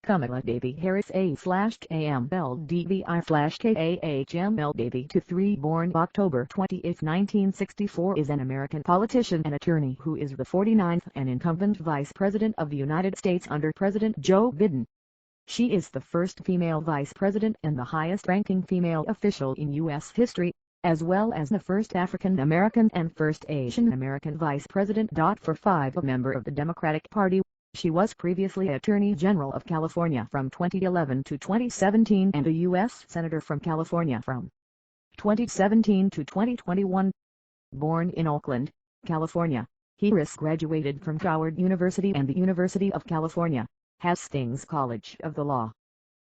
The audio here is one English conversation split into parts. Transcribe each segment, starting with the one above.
Kamala Baby Harris A/AMLDVI/KAHML Baby 23 born October 28, 1964 is an American politician and attorney who is the 49th and incumbent Vice President of the United States under President Joe Biden. She is the first female vice president and the highest-ranking female official in U.S. history, as well as the first African American and first Asian American vice president. For 5 a member of the Democratic Party. She was previously Attorney General of California from 2011 to 2017 and a U.S. Senator from California from 2017 to 2021. Born in Oakland, California, Harris graduated from Howard University and the University of California, Hastings College of the Law.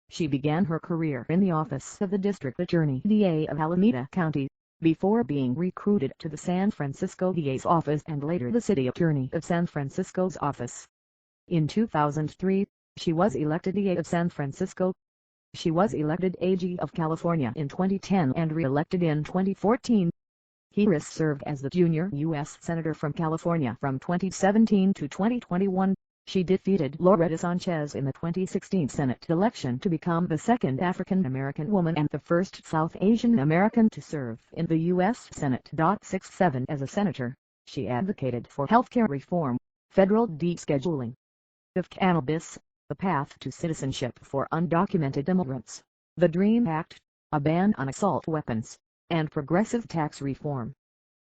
She began her career in the office of the District Attorney DA of Alameda County, before being recruited to the San Francisco DA's office and later the City Attorney of San Francisco's office. In 2003, she was elected DA of San Francisco. She was elected AG of California in 2010 and re-elected in 2014. Harris served as the junior U.S. Senator from California from 2017 to 2021. She defeated Loretta Sanchez in the 2016 Senate election to become the second African-American woman and the first South Asian American to serve in the U.S. Senate. 6-7 As a senator, she advocated for healthcare reform, federal descheduling of cannabis, the path to citizenship for undocumented immigrants, the DREAM Act, a ban on assault weapons, and progressive tax reform.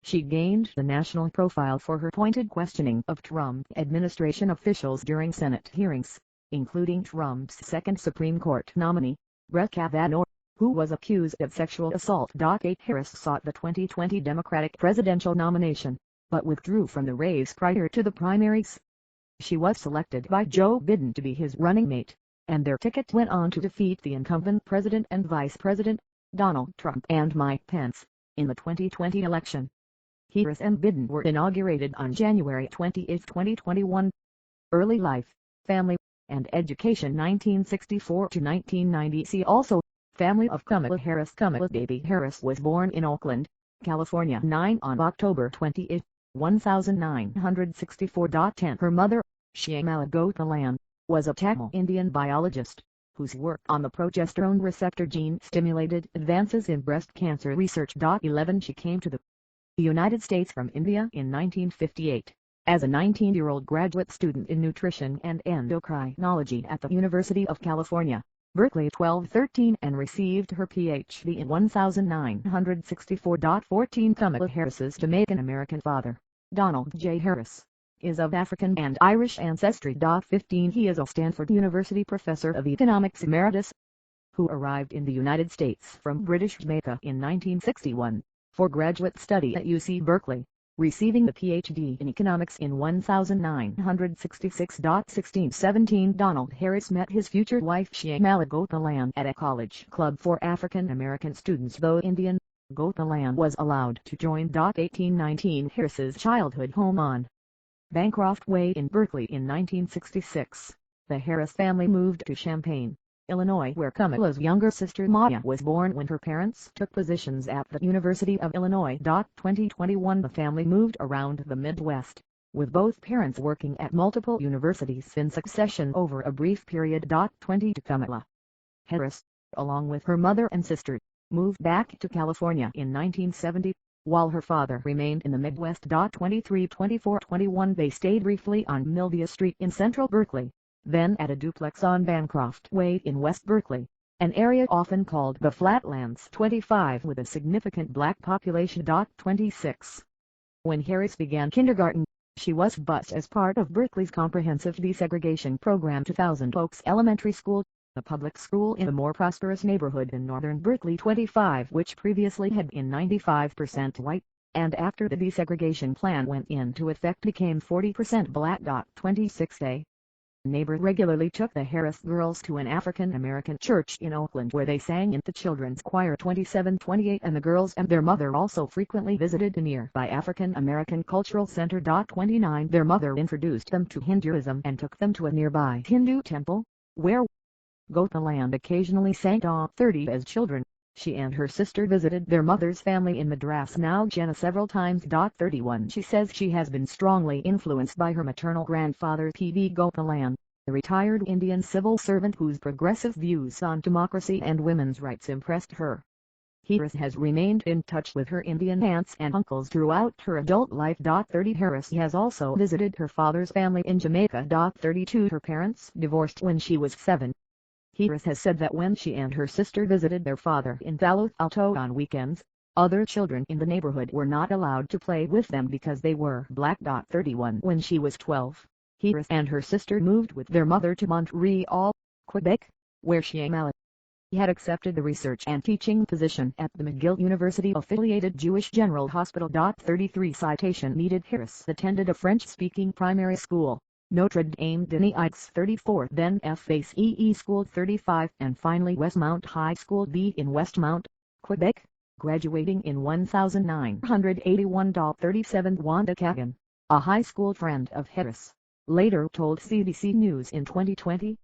She gained the national profile for her pointed questioning of Trump administration officials during Senate hearings, including Trump's second Supreme Court nominee, Brett Kavanaugh, who was accused of sexual assault. 8 Harris sought the 2020 Democratic presidential nomination, but withdrew from the race prior to the primaries. She was selected by Joe Biden to be his running mate, and their ticket went on to defeat the incumbent president and vice president, Donald Trump and Mike Pence, in the 2020 election. Harris and Biden were inaugurated on January 28, 2021. Early life, family, and education 1964 to 1990. See also, Family of Kamala Harris. Kamala Baby Harris was born in Oakland, California on October 28, 1964. 10 Her mother, Shyamala Gothalan, was a Tamil Indian biologist, whose work on the progesterone receptor gene stimulated advances in breast cancer research. 11 She came to the United States from India in 1958, as a 19-year-old graduate student in nutrition and endocrinology at the University of California, Berkeley 12-13 and received her Ph.D. in 1964. 14 Kamala Harris's Jamaican-American father, Donald J. Harris, is of African and Irish ancestry. 15 He is a Stanford University professor of economics emeritus, who arrived in the United States from British Jamaica in 1961, for graduate study at UC Berkeley, receiving the Ph.D. in economics in 1966. 16-17 Donald Harris met his future wife Shyamala Gothalan at a college club for African American students. Though Indian, Gothalan was allowed to join. 18-19 Harris's childhood home on Bancroft Way in Berkeley. In 1966, the Harris family moved to Champaign, Illinois, where Kamala's younger sister Maya was born when her parents took positions at the University of Illinois. 2021 The family moved around the Midwest, with both parents working at multiple universities in succession over a brief period. 20 Kamala Harris, along with her mother and sister, moved back to California in 1970, while her father remained in the Midwest. 23-24-21 They stayed briefly on Milvia Street in central Berkeley, then at a duplex on Bancroft Way in West Berkeley, an area often called the Flatlands. 25 With a significant black population. 26 When Harris began kindergarten, she was bused as part of Berkeley's comprehensive desegregation program to Thousand Oaks Elementary School, a public school in a more prosperous neighborhood in northern Berkeley. 25 Which previously had been 95% white, and after the desegregation plan went into effect became 40% black. 26 A neighbor regularly took the Harris girls to an African-American church in Oakland where they sang in the children's choir. 27-28 And the girls and their mother also frequently visited the nearby African-American Cultural Center. 29 Their mother introduced them to Hinduism and took them to a nearby Hindu temple, where Gothalan occasionally sang. 30 As children, she and her sister visited their mother's family in Madras, now Jena, several times. 31 She says she has been strongly influenced by her maternal grandfather P.V. Gothalan, a retired Indian civil servant whose progressive views on democracy and women's rights impressed her. Harris has remained in touch with her Indian aunts and uncles throughout her adult life. 30 Harris has also visited her father's family in Jamaica. 32 Her parents divorced when she was 7. Harris has said that when she and her sister visited their father in Palo Alto on weekends, other children in the neighborhood were not allowed to play with them because they were black. 31 When she was 12, Harris and her sister moved with their mother to Montreal, Quebec, where she had accepted the research and teaching position at the McGill University-affiliated Jewish General Hospital. 33 Citation needed. Harris attended a French-speaking primary school, Notre Dame de Nice. 34 Then FACE School. 35 And finally Westmount High School B in Westmount, Quebec, graduating in 1981. 37 Wanda Kagan, a high school friend of Harris, later told CBC News in 2020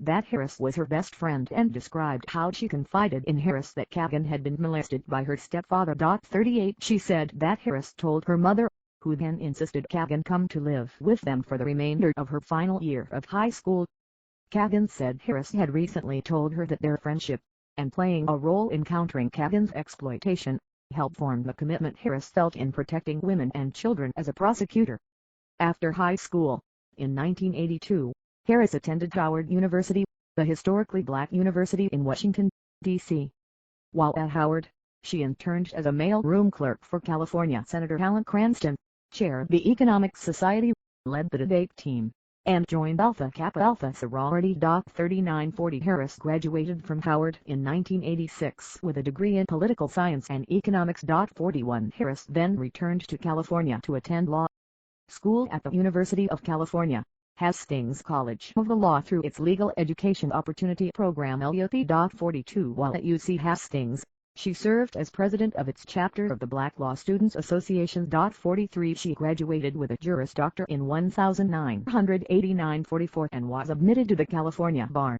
that Harris was her best friend and described how she confided in Harris that Kagan had been molested by her stepfather. 38 She said that Harris told her mother, who then insisted Kagan come to live with them for the remainder of her final year of high school. Kagan said Harris had recently told her that their friendship, and playing a role in countering Kagan's exploitation, helped form the commitment Harris felt in protecting women and children as a prosecutor. After high school, in 1982, Harris attended Howard University, the historically black university in Washington, D.C. While at Howard, she interned as a mail-room clerk for California Senator Alan Cranston, chaired the Economic Society, led the debate team, and joined Alpha Kappa Alpha sorority. 39 Harris graduated from Howard in 1986 with a degree in political science and economics. 41 Harris then returned to California to attend law school at the University of California, Hastings College of the Law through its Legal Education Opportunity Program LEOP. 42 While at UC Hastings, she served as president of its chapter of the Black Law Students Association. 43 She graduated with a Juris Doctor in 1989. 44 And was admitted to the California Bar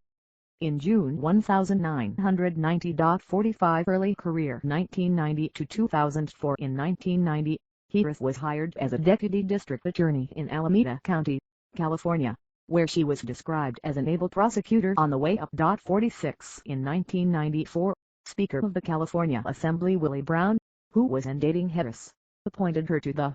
in June 1990. 45 Early career 1990 to 2004. In 1990, Harris was hired as a deputy district attorney in Alameda County, California, where she was described as an able prosecutor on the way up. 46 In 1994, Speaker of the California Assembly Willie Brown, who was dating Harris, appointed her to the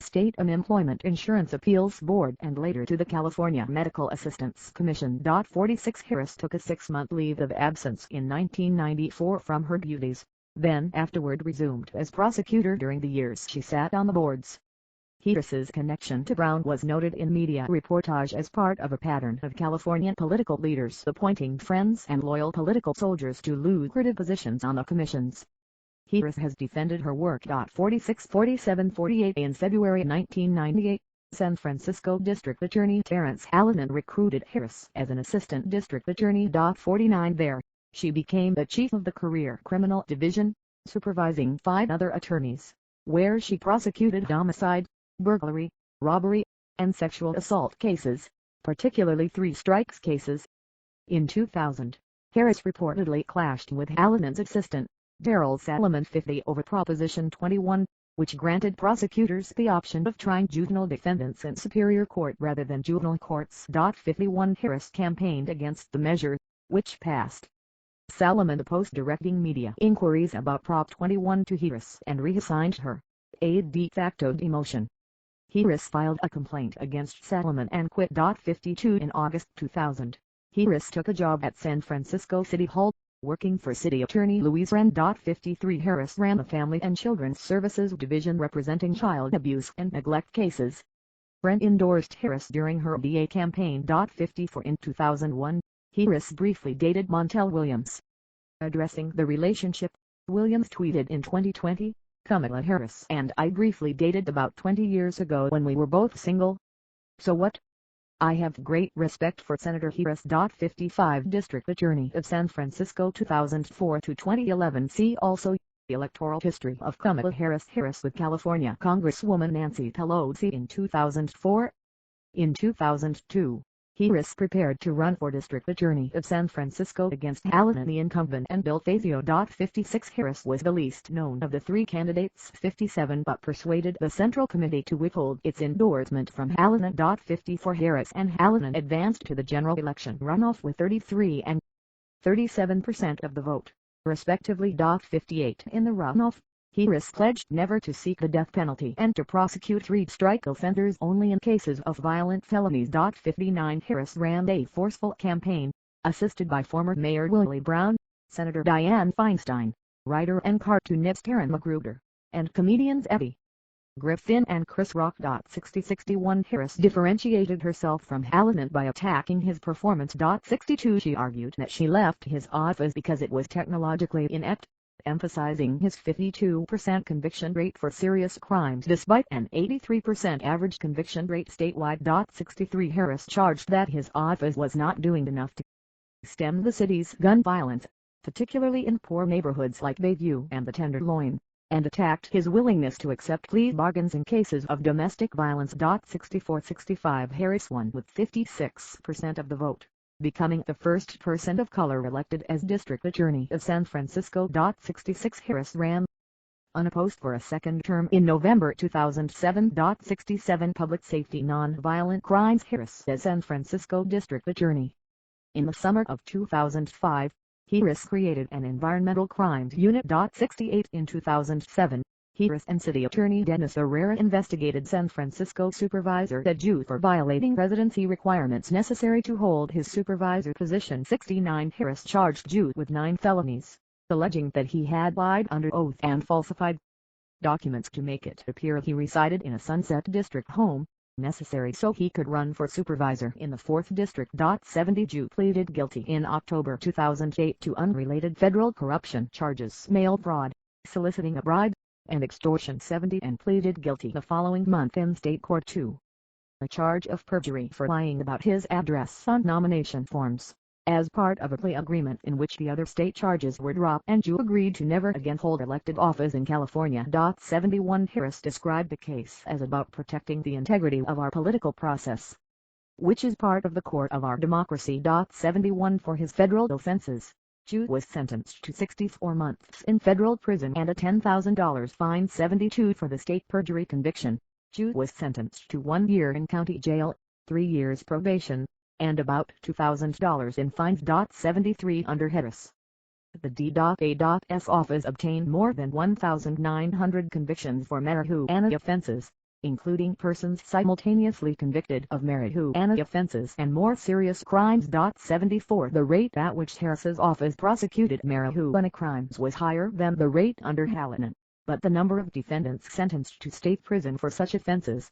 State Unemployment Insurance Appeals Board and later to the California Medical Assistance Commission. 46 Harris took a 6-month leave of absence in 1994 from her duties, then afterward resumed as prosecutor during the years she sat on the boards. Harris's connection to Brown was noted in media reportage as part of a pattern of Californian political leaders appointing friends and loyal political soldiers to lucrative positions on the commissions. Harris has defended her work. 46 47 48 In February 1998, San Francisco District Attorney Terrence Hallinan recruited Harris as an assistant district attorney. 49 There, she became the chief of the Career Criminal Division, supervising 5 other attorneys, where she prosecuted homicide, burglary, robbery, and sexual assault cases, particularly 3 strikes cases. In 2000, Harris reportedly clashed with Hallinan's assistant, Darrell Salomon 50 over Proposition 21, which granted prosecutors the option of trying juvenile defendants in Superior Court rather than juvenile courts. 51 Harris campaigned against the measure, which passed. Salomon opposed directing media inquiries about Prop 21 to Harris and reassigned her a de facto demotion. Harris filed a complaint against Salomon and quit. 52 In August 2000, Harris took a job at San Francisco City Hall, working for City Attorney Louise Wren. 53 Harris ran the Family and Children's Services Division representing child abuse and neglect cases. Wren endorsed Harris during her DA campaign. 54 In 2001, Harris briefly dated Montel Williams. Addressing the relationship, Williams tweeted in 2020, "Kamala Harris and I briefly dated about 20 years ago when we were both single. So what? I have great respect for Senator Harris." 55 District Attorney of San Francisco 2004 to 2011. See also Electoral history of Kamala Harris. Harris with California Congresswoman Nancy Pelosi in 2004. In 2002, Harris prepared to run for District Attorney of San Francisco against Hallinan, the incumbent, and Bill Fazio. 56 Harris was the least known of the three candidates, 57, but persuaded the Central Committee to withhold its endorsement from Hallinan. 54 Harris and Hallinan advanced to the general election runoff with 33 and 37% of the vote, respectively. 58 In the runoff, Harris pledged never to seek the death penalty and to prosecute three-strike offenders only in cases of violent felonies. 59 Harris ran a forceful campaign, assisted by former Mayor Willie Brown, Senator Dianne Feinstein, writer and cartoonist Karen Magruder, and comedians Eddie Griffin and Chris Rock. 61 Harris differentiated herself from Hallinan by attacking his performance. 62 She argued that she left his office because it was technologically inept, emphasizing his 52% conviction rate for serious crimes despite an 83% average conviction rate statewide. 63 Harris charged that his office was not doing enough to stem the city's gun violence, particularly in poor neighborhoods like Bayview and the Tenderloin, and attacked his willingness to accept plea bargains in cases of domestic violence. 64-65 Harris won with 56% of the vote, becoming the first person of color elected as District Attorney of San Francisco. 66 Harris ran unopposed for a second term in November 2007. 67 Public Safety Nonviolent Crimes Harris as San Francisco District Attorney. In the summer of 2005, Harris created an Environmental Crimes Unit. 68 In 2007, Harris and City Attorney Dennis Herrera investigated San Francisco Supervisor Ted Jew for violating residency requirements necessary to hold his supervisor position. 69 Harris charged Jew with 9 felonies, alleging that he had lied under oath and falsified documents to make it appear he resided in a Sunset District home, necessary so he could run for supervisor in the 4th District. 70 Jew pleaded guilty in October 2008 to unrelated federal corruption charges, mail fraud, soliciting a bribe, and extortion. 70 and pleaded guilty the following month in state court to a charge of perjury for lying about his address on nomination forms, as part of a plea agreement in which the other state charges were dropped and Jew agreed to never again hold elected office in California. 71 Harris described the case as about protecting the integrity of our political process, which is part of the core of our democracy. 71 For his federal offenses, Jew was sentenced to 64 months in federal prison and a $10,000 fine. 72 For the state perjury conviction, Jew was sentenced to 1 year in county jail, 3 years probation, and about $2,000 in fines. 73 Under Harris, the DHAKA's office obtained more than 1,900 convictions for marijuana offenses, including persons simultaneously convicted of marijuana offenses and more serious crimes. 74 The rate at which Harris's office prosecuted marijuana crimes was higher than the rate under Hallinan, but the number of defendants sentenced to state prison for such offenses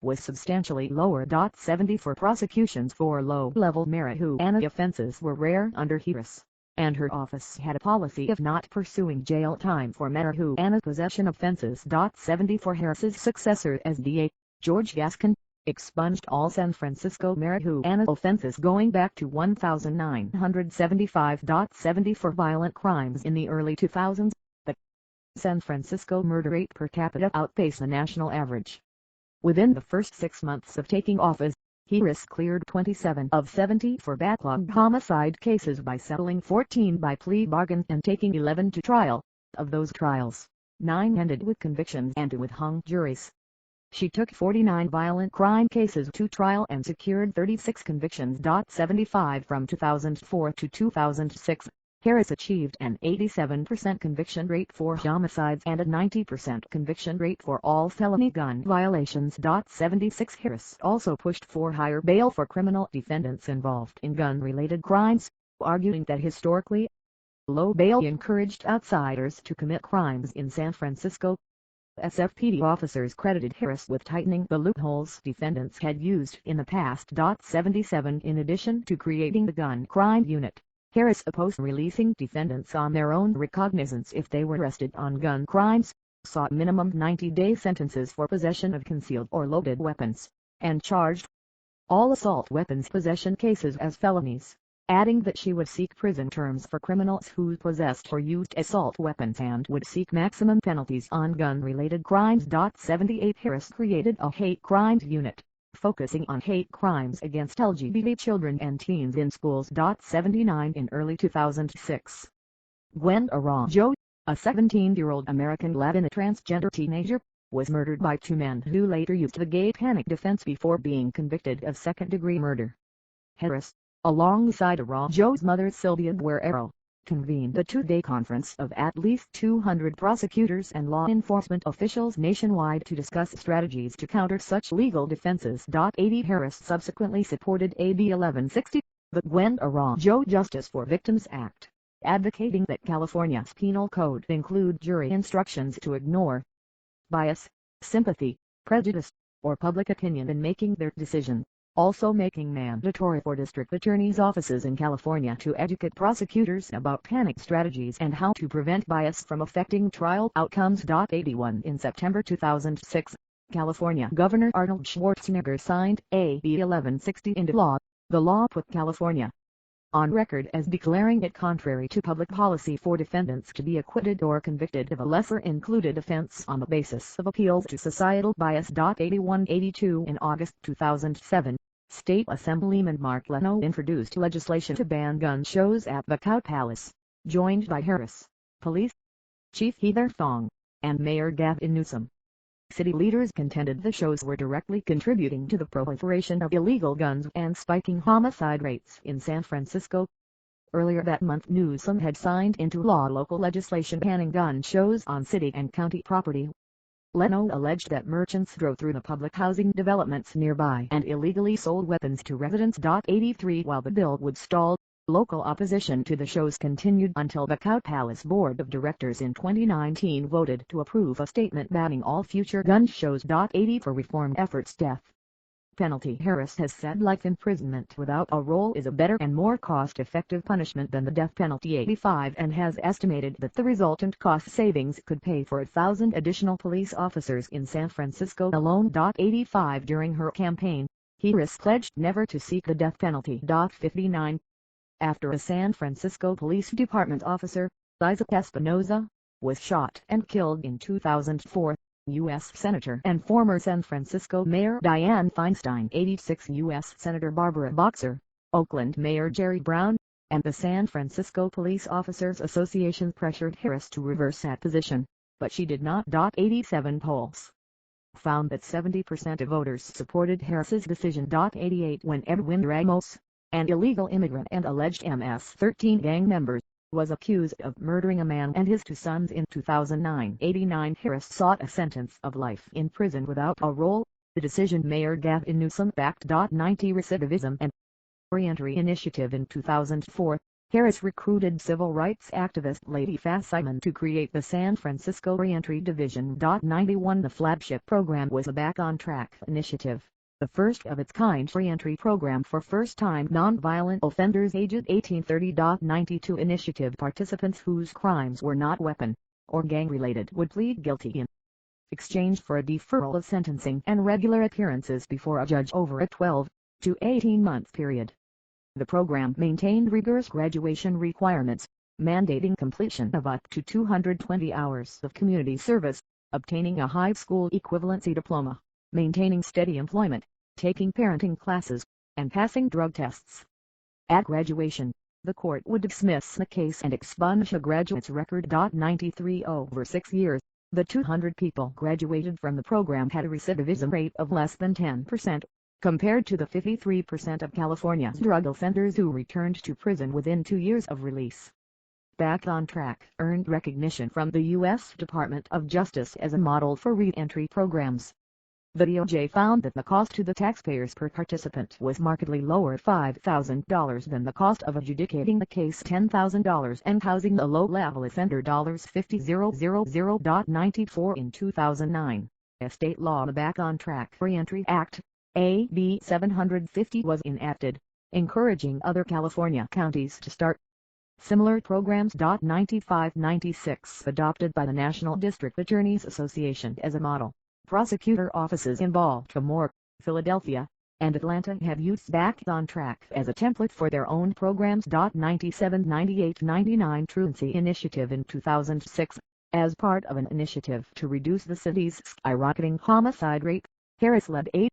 was substantially lower. 74 Prosecutions for low-level marijuana offenses were rare under Harris, and her office had a policy of not pursuing jail time for marijuana possession offenses. 74 Harris's successor as DA, George Gascon, expunged all San Francisco marijuana offenses going back to 1975. 74 Violent crimes in the early 2000s, the San Francisco murder rate per capita outpaced the national average. Within the first 6 months of taking office, Harris cleared 27 of 74 backlogged homicide cases by settling 14 by plea bargains and taking 11 to trial. Of those trials, 9 ended with convictions and 2 with hung juries. She took 49 violent crime cases to trial and secured 36 convictions. 75 From 2004 to 2006, Harris achieved an 87% conviction rate for homicides and a 90% conviction rate for all felony gun violations. 76 Harris also pushed for higher bail for criminal defendants involved in gun-related crimes, arguing that historically low bail encouraged outsiders to commit crimes in San Francisco. SFPD officers credited Harris with tightening the loopholes defendants had used in the past. 77 In addition to creating the gun crime unit, Harris opposed releasing defendants on their own recognizance if they were arrested on gun crimes, sought minimum 90-day sentences for possession of concealed or loaded weapons, and charged all assault weapons possession cases as felonies, adding that she would seek prison terms for criminals who possessed or used assault weapons and would seek maximum penalties on gun-related crimes. 78 Harris created a hate crimes unit, focusing on hate crimes against LGBT children and teens in schools. 79 In early 2006, Gwen Araujo, a 17-year-old American Latina transgender teenager, was murdered by two men who later used the gay panic defense before being convicted of second-degree murder. Harris, alongside Araujo's mother Sylvia Guerrero, convened a two-day conference of at least 200 prosecutors and law enforcement officials nationwide to discuss strategies to counter such legal defenses. 80 Harris subsequently supported AB 1160, the Gwen Araujo Justice for Victims Act, advocating that California's penal code include jury instructions to ignore bias, sympathy, prejudice, or public opinion in making their decision, also making mandatory for district attorneys' offices in California to educate prosecutors about panic strategies and how to prevent bias from affecting trial outcomes. 81 In September 2006, California Governor Arnold Schwarzenegger signed AB 1160 into law. The law put California on record as declaring it contrary to public policy for defendants to be acquitted or convicted of a lesser-included offense on the basis of appeals to societal bias. 82 In August 2007, State Assemblyman Mark Leno introduced legislation to ban gun shows at the Cow Palace, joined by Harris, Police Chief Heather Thong, and Mayor Gavin Newsom. City leaders contended the shows were directly contributing to the proliferation of illegal guns and spiking homicide rates in San Francisco. Earlier that month, Newsom had signed into law local legislation banning gun shows on city and county property. Leno alleged that merchants drove through the public housing developments nearby and illegally sold weapons to residents. 83 While the bill would stall, local opposition to the shows continued until the Cow Palace Board of Directors in 2019 voted to approve a statement banning all future gun shows. 80 For reform efforts. Death penalty. Harris has said life imprisonment without a role is a better and more cost-effective punishment than the death penalty. 85 And has estimated that the resultant cost savings could pay for 1,000 additional police officers in San Francisco alone. 85 During her campaign, Harris pledged never to seek the death penalty. 59 After a San Francisco Police Department officer, Isaac Espinoza, was shot and killed in 2004, U.S. Senator and former San Francisco Mayor Dianne Feinstein, 86 U.S. Senator Barbara Boxer, Oakland Mayor Jerry Brown, and the San Francisco Police Officers Association pressured Harris to reverse that position, but she did not. 87 Polls found that 70% of voters supported Harris's decision. 88 When Edwin Ramos, an illegal immigrant and alleged MS-13 gang member, was accused of murdering a man and his two sons in 2009. 89 Harris sought a sentence of life in prison without a role, the decision Mayor Gavin Newsom backed. 90 Recidivism and Reentry Initiative. In 2004, Harris recruited civil rights activist Lady Simon to create the San Francisco Reentry Division. 91 The flagship program was a Back on Track initiative, the first of its kind reentry program for first-time nonviolent offenders aged 18–30. 92 Initiative participants whose crimes were not weapon or gang-related would plead guilty in exchange for a deferral of sentencing and regular appearances before a judge over a 12 to 18-month period. The program maintained rigorous graduation requirements, mandating completion of up to 220 hours of community service, obtaining a high school equivalency diploma, maintaining steady employment, taking parenting classes, and passing drug tests. At graduation, the court would dismiss the case and expunge a graduate's record. 93 Over 6 years, the 200 people graduated from the program had a recidivism rate of less than 10%, compared to the 53% of California's drug offenders who returned to prison within 2 years of release. Back on Track earned recognition from the U.S. Department of Justice as a model for re-entry programs. The DOJ found that the cost to the taxpayers per participant was markedly lower, $5,000, than the cost of adjudicating the case, $10,000, and housing a low-level offender, $50,000. 94 In 2009, a state law, the Back on Track Reentry Act, AB 750, was enacted, encouraging other California counties to start similar programs. 95-96 Adopted by the National District Attorneys Association as a model, prosecutor offices in Baltimore, Philadelphia, and Atlanta have used Back on Track as a template for their own programs. 97 98 99 Truancy Initiative. In 2006, as part of an initiative to reduce the city's skyrocketing homicide rate, Harris led a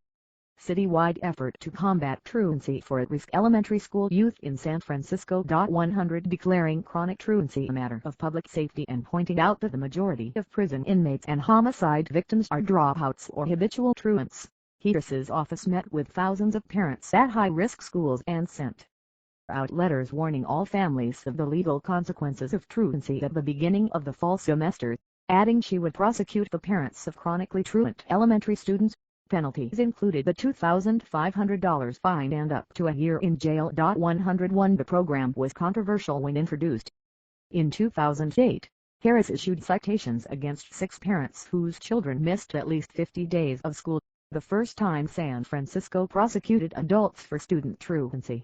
citywide effort to combat truancy for at-risk elementary school youth in San Francisco. 100 declaring chronic truancy a matter of public safety and pointing out that the majority of prison inmates and homicide victims are dropouts or habitual truants. Harris's office met with thousands of parents at high-risk schools and sent out letters warning all families of the legal consequences of truancy at the beginning of the fall semester, adding she would prosecute the parents of chronically truant elementary students. Penalties included the $2,500 fine and up to a year in jail. 101 The program was controversial when introduced. In 2008, Harris issued citations against 6 parents whose children missed at least 50 days of school, the first time San Francisco prosecuted adults for student truancy.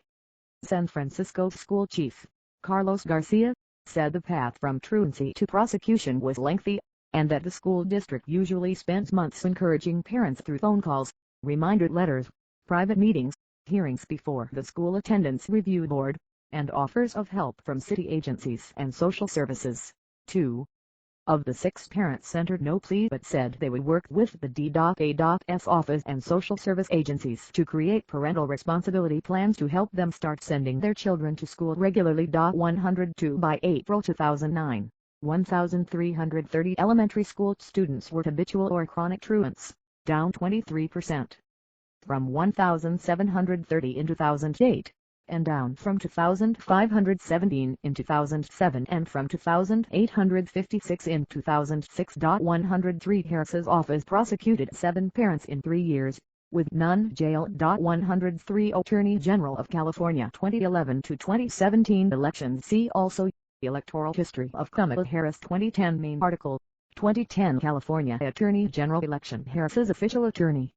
San Francisco school chief, Carlos Garcia, said the path from truancy to prosecution was lengthy, and that the school district usually spends months encouraging parents through phone calls, reminder letters, private meetings, hearings before the school attendance review board, and offers of help from city agencies and social services. 2 of the 6 parents entered no plea but said they would work with the DHAKA's office and social service agencies to create parental responsibility plans to help them start sending their children to school regularly. 102 By April 2009, 1,330 elementary school students were habitual or chronic truants, down 23%, from 1,730 in 2008. And down from 2,517 in 2007 and from 2,856 in 2006. 103 Harris's office prosecuted 7 parents in 3 years, with none jailed. 103 Attorney General of California 2011 to 2017 elections. See also Electoral History of Kamala Harris. 2010 Main article, 2010 California Attorney General election. Harris's official attorney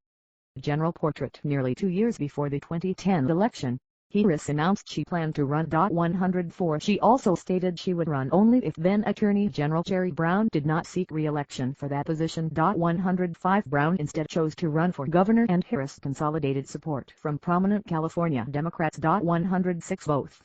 general portrait. Nearly 2 years before the 2010 election, Harris announced she planned to run. 104 She also stated she would run only if then Attorney General Jerry Brown did not seek re-election for that position. 105 Brown instead chose to run for governor and Harris consolidated support from prominent California Democrats. 106 Both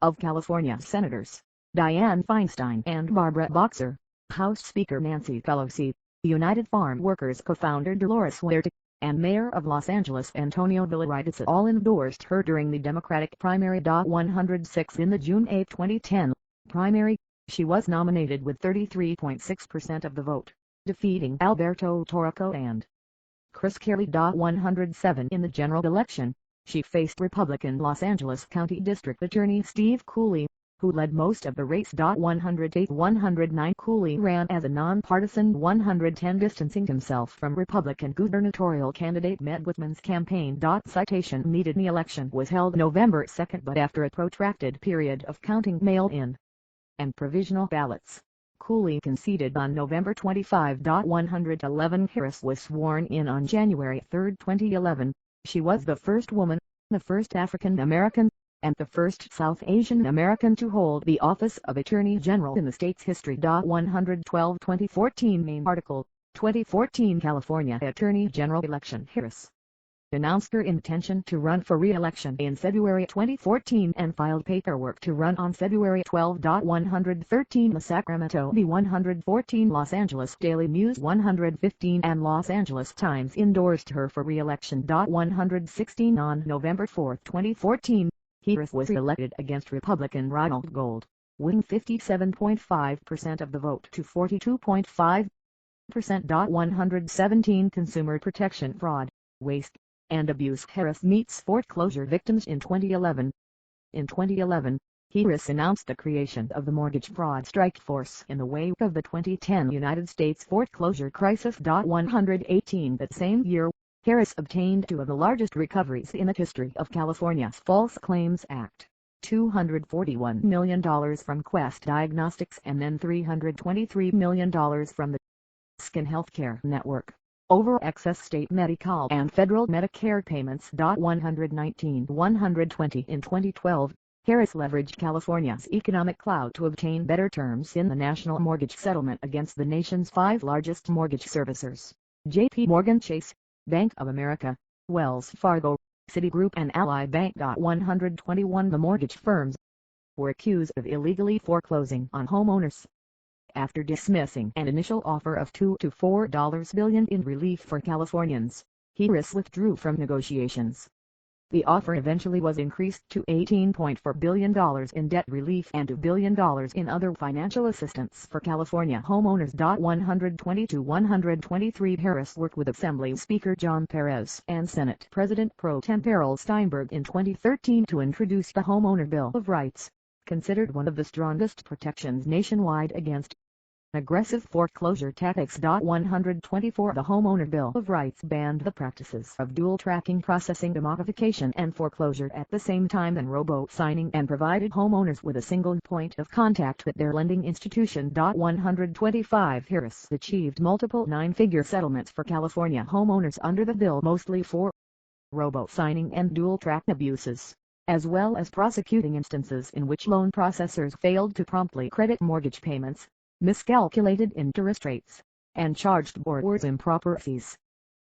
of California Senators Dianne Feinstein and Barbara Boxer, House Speaker Nancy Pelosi, United Farm Workers co-founder Dolores Huerta, and Mayor of Los Angeles Antonio Villaraigosa all endorsed her during the Democratic primary. 106 In the June 8, 2010 primary, she was nominated with 33.6% of the vote, defeating Alberto Torrico and Chris Carey. 107 In the general election, she faced Republican Los Angeles County District Attorney Steve Cooley, who led most of the race. 108-109 Cooley ran as a nonpartisan. 110 Distancing himself from Republican gubernatorial candidate Matt Whitman's campaign. Citation needed. The election was held November 2 but after a protracted period of counting mail-in and provisional ballots, Cooley conceded on November 25. 111 Harris was sworn in on January 3, 2011. She was the first woman, the first African American, and the first South Asian American to hold the office of Attorney General in the state's history. 112 2014 Main article, 2014 California Attorney General election. Harris announced her intention to run for re-election in February 2014 and filed paperwork to run on February 12. 113 The Sacramento Bee 114 Los Angeles Daily News 115 and Los Angeles Times endorsed her for re-election. 116 On November 4, 2014, Harris was elected against Republican Ronald Gold, winning 57.5% of the vote to 42.5%. 117 Consumer Protection Fraud, Waste, and Abuse. Harris meets foreclosure victims in 2011. In 2011, Harris announced the creation of the Mortgage Fraud Strike Force in the wake of the 2010 United States foreclosure crisis. 118 That same year, Harris obtained 2 of the largest recoveries in the history of California's False Claims Act, $241 million from Quest Diagnostics and then $323 million from the Skin Healthcare Network, over excess state Medi-Cal and federal Medicare payments. 119-120 In 2012, Harris leveraged California's economic clout to obtain better terms in the national mortgage settlement against the nation's 5 largest mortgage servicers, J.P. Morgan Chase, Bank of America, Wells Fargo, Citigroup and Ally Bank. 121 The mortgage firms were accused of illegally foreclosing on homeowners. After dismissing an initial offer of $2 to $4 billion in relief for Californians, Harris withdrew from negotiations. The offer eventually was increased to $18.4 billion in debt relief and $2 billion in other financial assistance for California homeowners. 120-123 Harris worked with Assembly Speaker John Perez and Senate President Pro Tempore Steinberg in 2013 to introduce the Homeowner Bill of Rights, considered one of the strongest protections nationwide against aggressive foreclosure tactics. 124 The Homeowner Bill of Rights banned the practices of dual tracking processing demodification and foreclosure at the same time and robo-signing, and provided homeowners with a single point of contact with their lending institution. 125 Harris achieved multiple nine-figure settlements for California homeowners under the bill, mostly for robo-signing and dual track abuses, as well as prosecuting instances in which loan processors failed to promptly credit mortgage payments, miscalculated interest rates, and charged borrowers improper fees.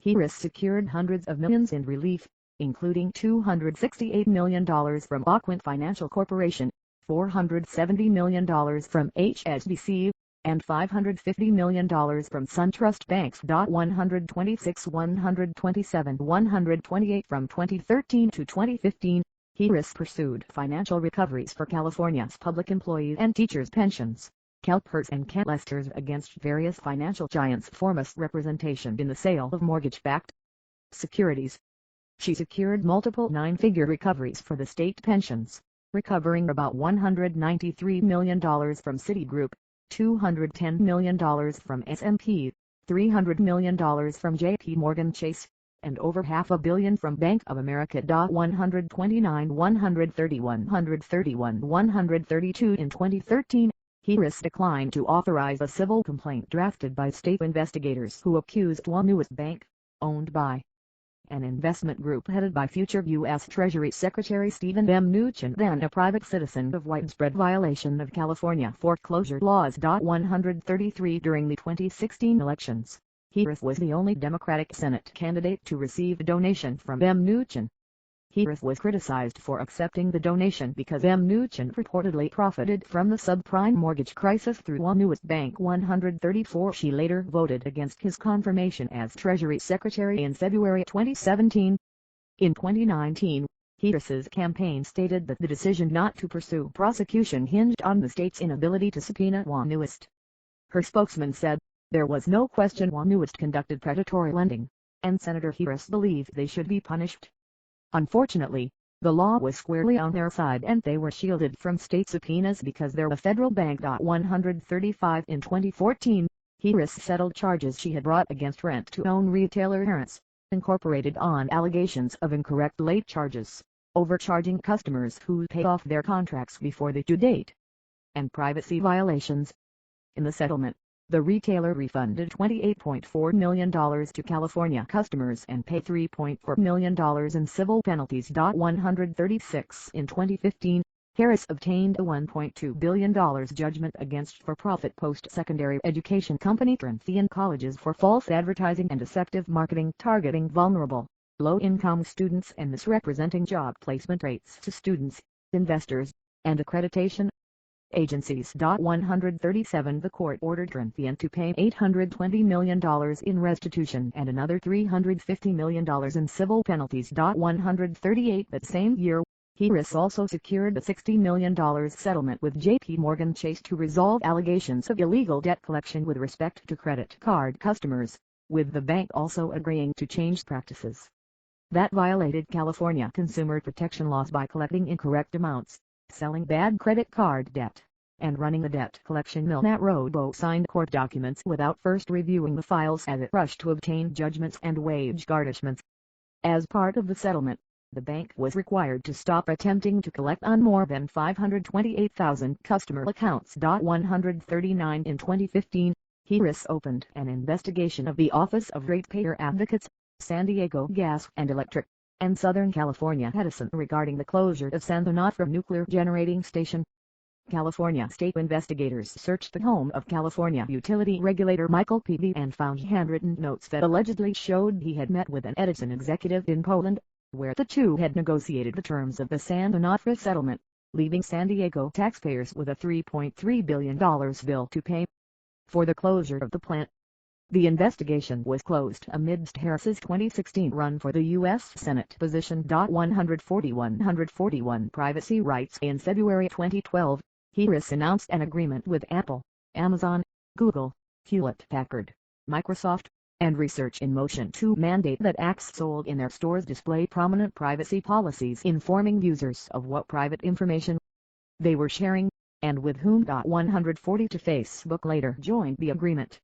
Harris secured hundreds of millions in relief, including $268 million from Ocwen Financial Corporation, $470 million from HSBC, and $550 million from SunTrust Banks. 126 127 128 From 2013 to 2015, Harris pursued financial recoveries for California's public employees and teachers' pensions, CalPERS and CalEsters against various financial giants for misrepresentation in the sale of mortgage-backed securities. She secured multiple nine-figure recoveries for the state pensions, recovering about $193 million from Citigroup, $210 million from S&P, $300 million from JP Morgan Chase, and over $500 million from Bank of America. 129 130 131 132 In 2013, Harris declined to authorize a civil complaint drafted by state investigators who accused Wallnewest Bank, owned by an investment group headed by future U.S. Treasury Secretary Stephen M. Mnuchin, then a private citizen, of widespread violation of California foreclosure laws. 133 During the 2016 elections, Harris was the only Democratic Senate candidate to receive a donation from M. Mnuchin. Harris was criticized for accepting the donation because M. Mnuchin reportedly profited from the subprime mortgage crisis through Wallnewest Bank. 134 She later voted against his confirmation as Treasury Secretary in February 2017. In 2019, Harris's campaign stated that the decision not to pursue prosecution hinged on the state's inability to subpoena Wallnewest. Her spokesman said, "There was no question Wallnewest conducted predatory lending, and Senator Harris believed they should be punished. Unfortunately, the law was squarely on their side and they were shielded from state subpoenas because they're a federal bank." 135 In 2014, Harris settled charges she had brought against rent-to-own retailer Harris, Incorporated on allegations of incorrect late charges, overcharging customers who paid off their contracts before the due date, and privacy violations. In the settlement, the retailer refunded $28.4 million to California customers and paid $3.4 million in civil penalties. 136 In 2015, Harris obtained a $1.2 billion judgment against for-profit post-secondary education company Corinthian Colleges for false advertising and deceptive marketing targeting vulnerable, low-income students and misrepresenting job placement rates to students, investors, and accreditation agencies. 137 The court ordered Corinthian to pay $820 million in restitution and another $350 million in civil penalties. 138 That same year, Harris also secured a $60 million settlement with JP Morgan Chase to resolve allegations of illegal debt collection with respect to credit card customers, with the bank also agreeing to change practices that violated California consumer protection laws by collecting incorrect amounts, selling bad credit card debt, and running the debt collection mill that robo-signed court documents without first reviewing the files as it rushed to obtain judgments and wage garnishments. As part of the settlement, the bank was required to stop attempting to collect on more than 528,000 customer accounts. 139 In 2015, Harris opened an investigation of the Office of Ratepayer Advocates, San Diego Gas and Electric, and Southern California Edison regarding the closure of San Onofre Nuclear Generating Station. California state investigators searched the home of California utility regulator Michael Peavy and found handwritten notes that allegedly showed he had met with an Edison executive in Poland, where the two had negotiated the terms of the San Onofre settlement, leaving San Diego taxpayers with a $3.3 billion bill to pay for the closure of the plant. The investigation was closed amidst Harris's 2016 run for the U.S. Senate position. 141 Privacy rights. In February 2012, Harris announced an agreement with Apple, Amazon, Google, Hewlett-Packard, Microsoft, and Research in Motion to mandate that apps sold in their stores display prominent privacy policies informing users of what private information they were sharing, and with whom. 142 Facebook later joined the agreement.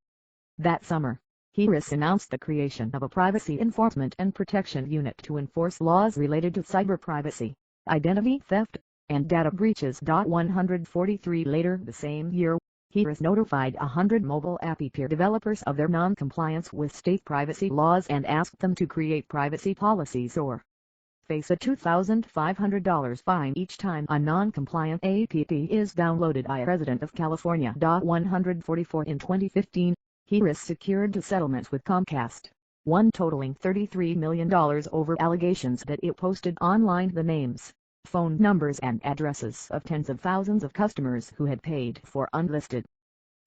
That summer, Harris announced the creation of a Privacy Enforcement and Protection Unit to enforce laws related to cyber privacy, identity theft, and data breaches. 143 Later the same year, Harris notified 100 mobile app peer developers of their non-compliance with state privacy laws and asked them to create privacy policies or face a $2,500 fine each time a non-compliant app is downloaded by a resident of California. 144 In 2015, Harris secured a settlement with Comcast, one totaling $33 million over allegations that it posted online the names, phone numbers and addresses of tens of thousands of customers who had paid for unlisted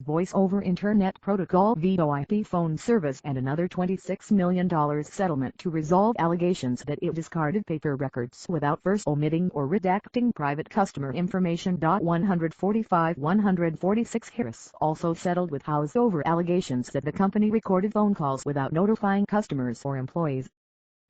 Voice over Internet Protocol VoIP phone service, and another $26 million settlement to resolve allegations that it discarded paper records without first omitting or redacting private customer information. 145 Harris also settled with House over allegations that the company recorded phone calls without notifying customers or employees.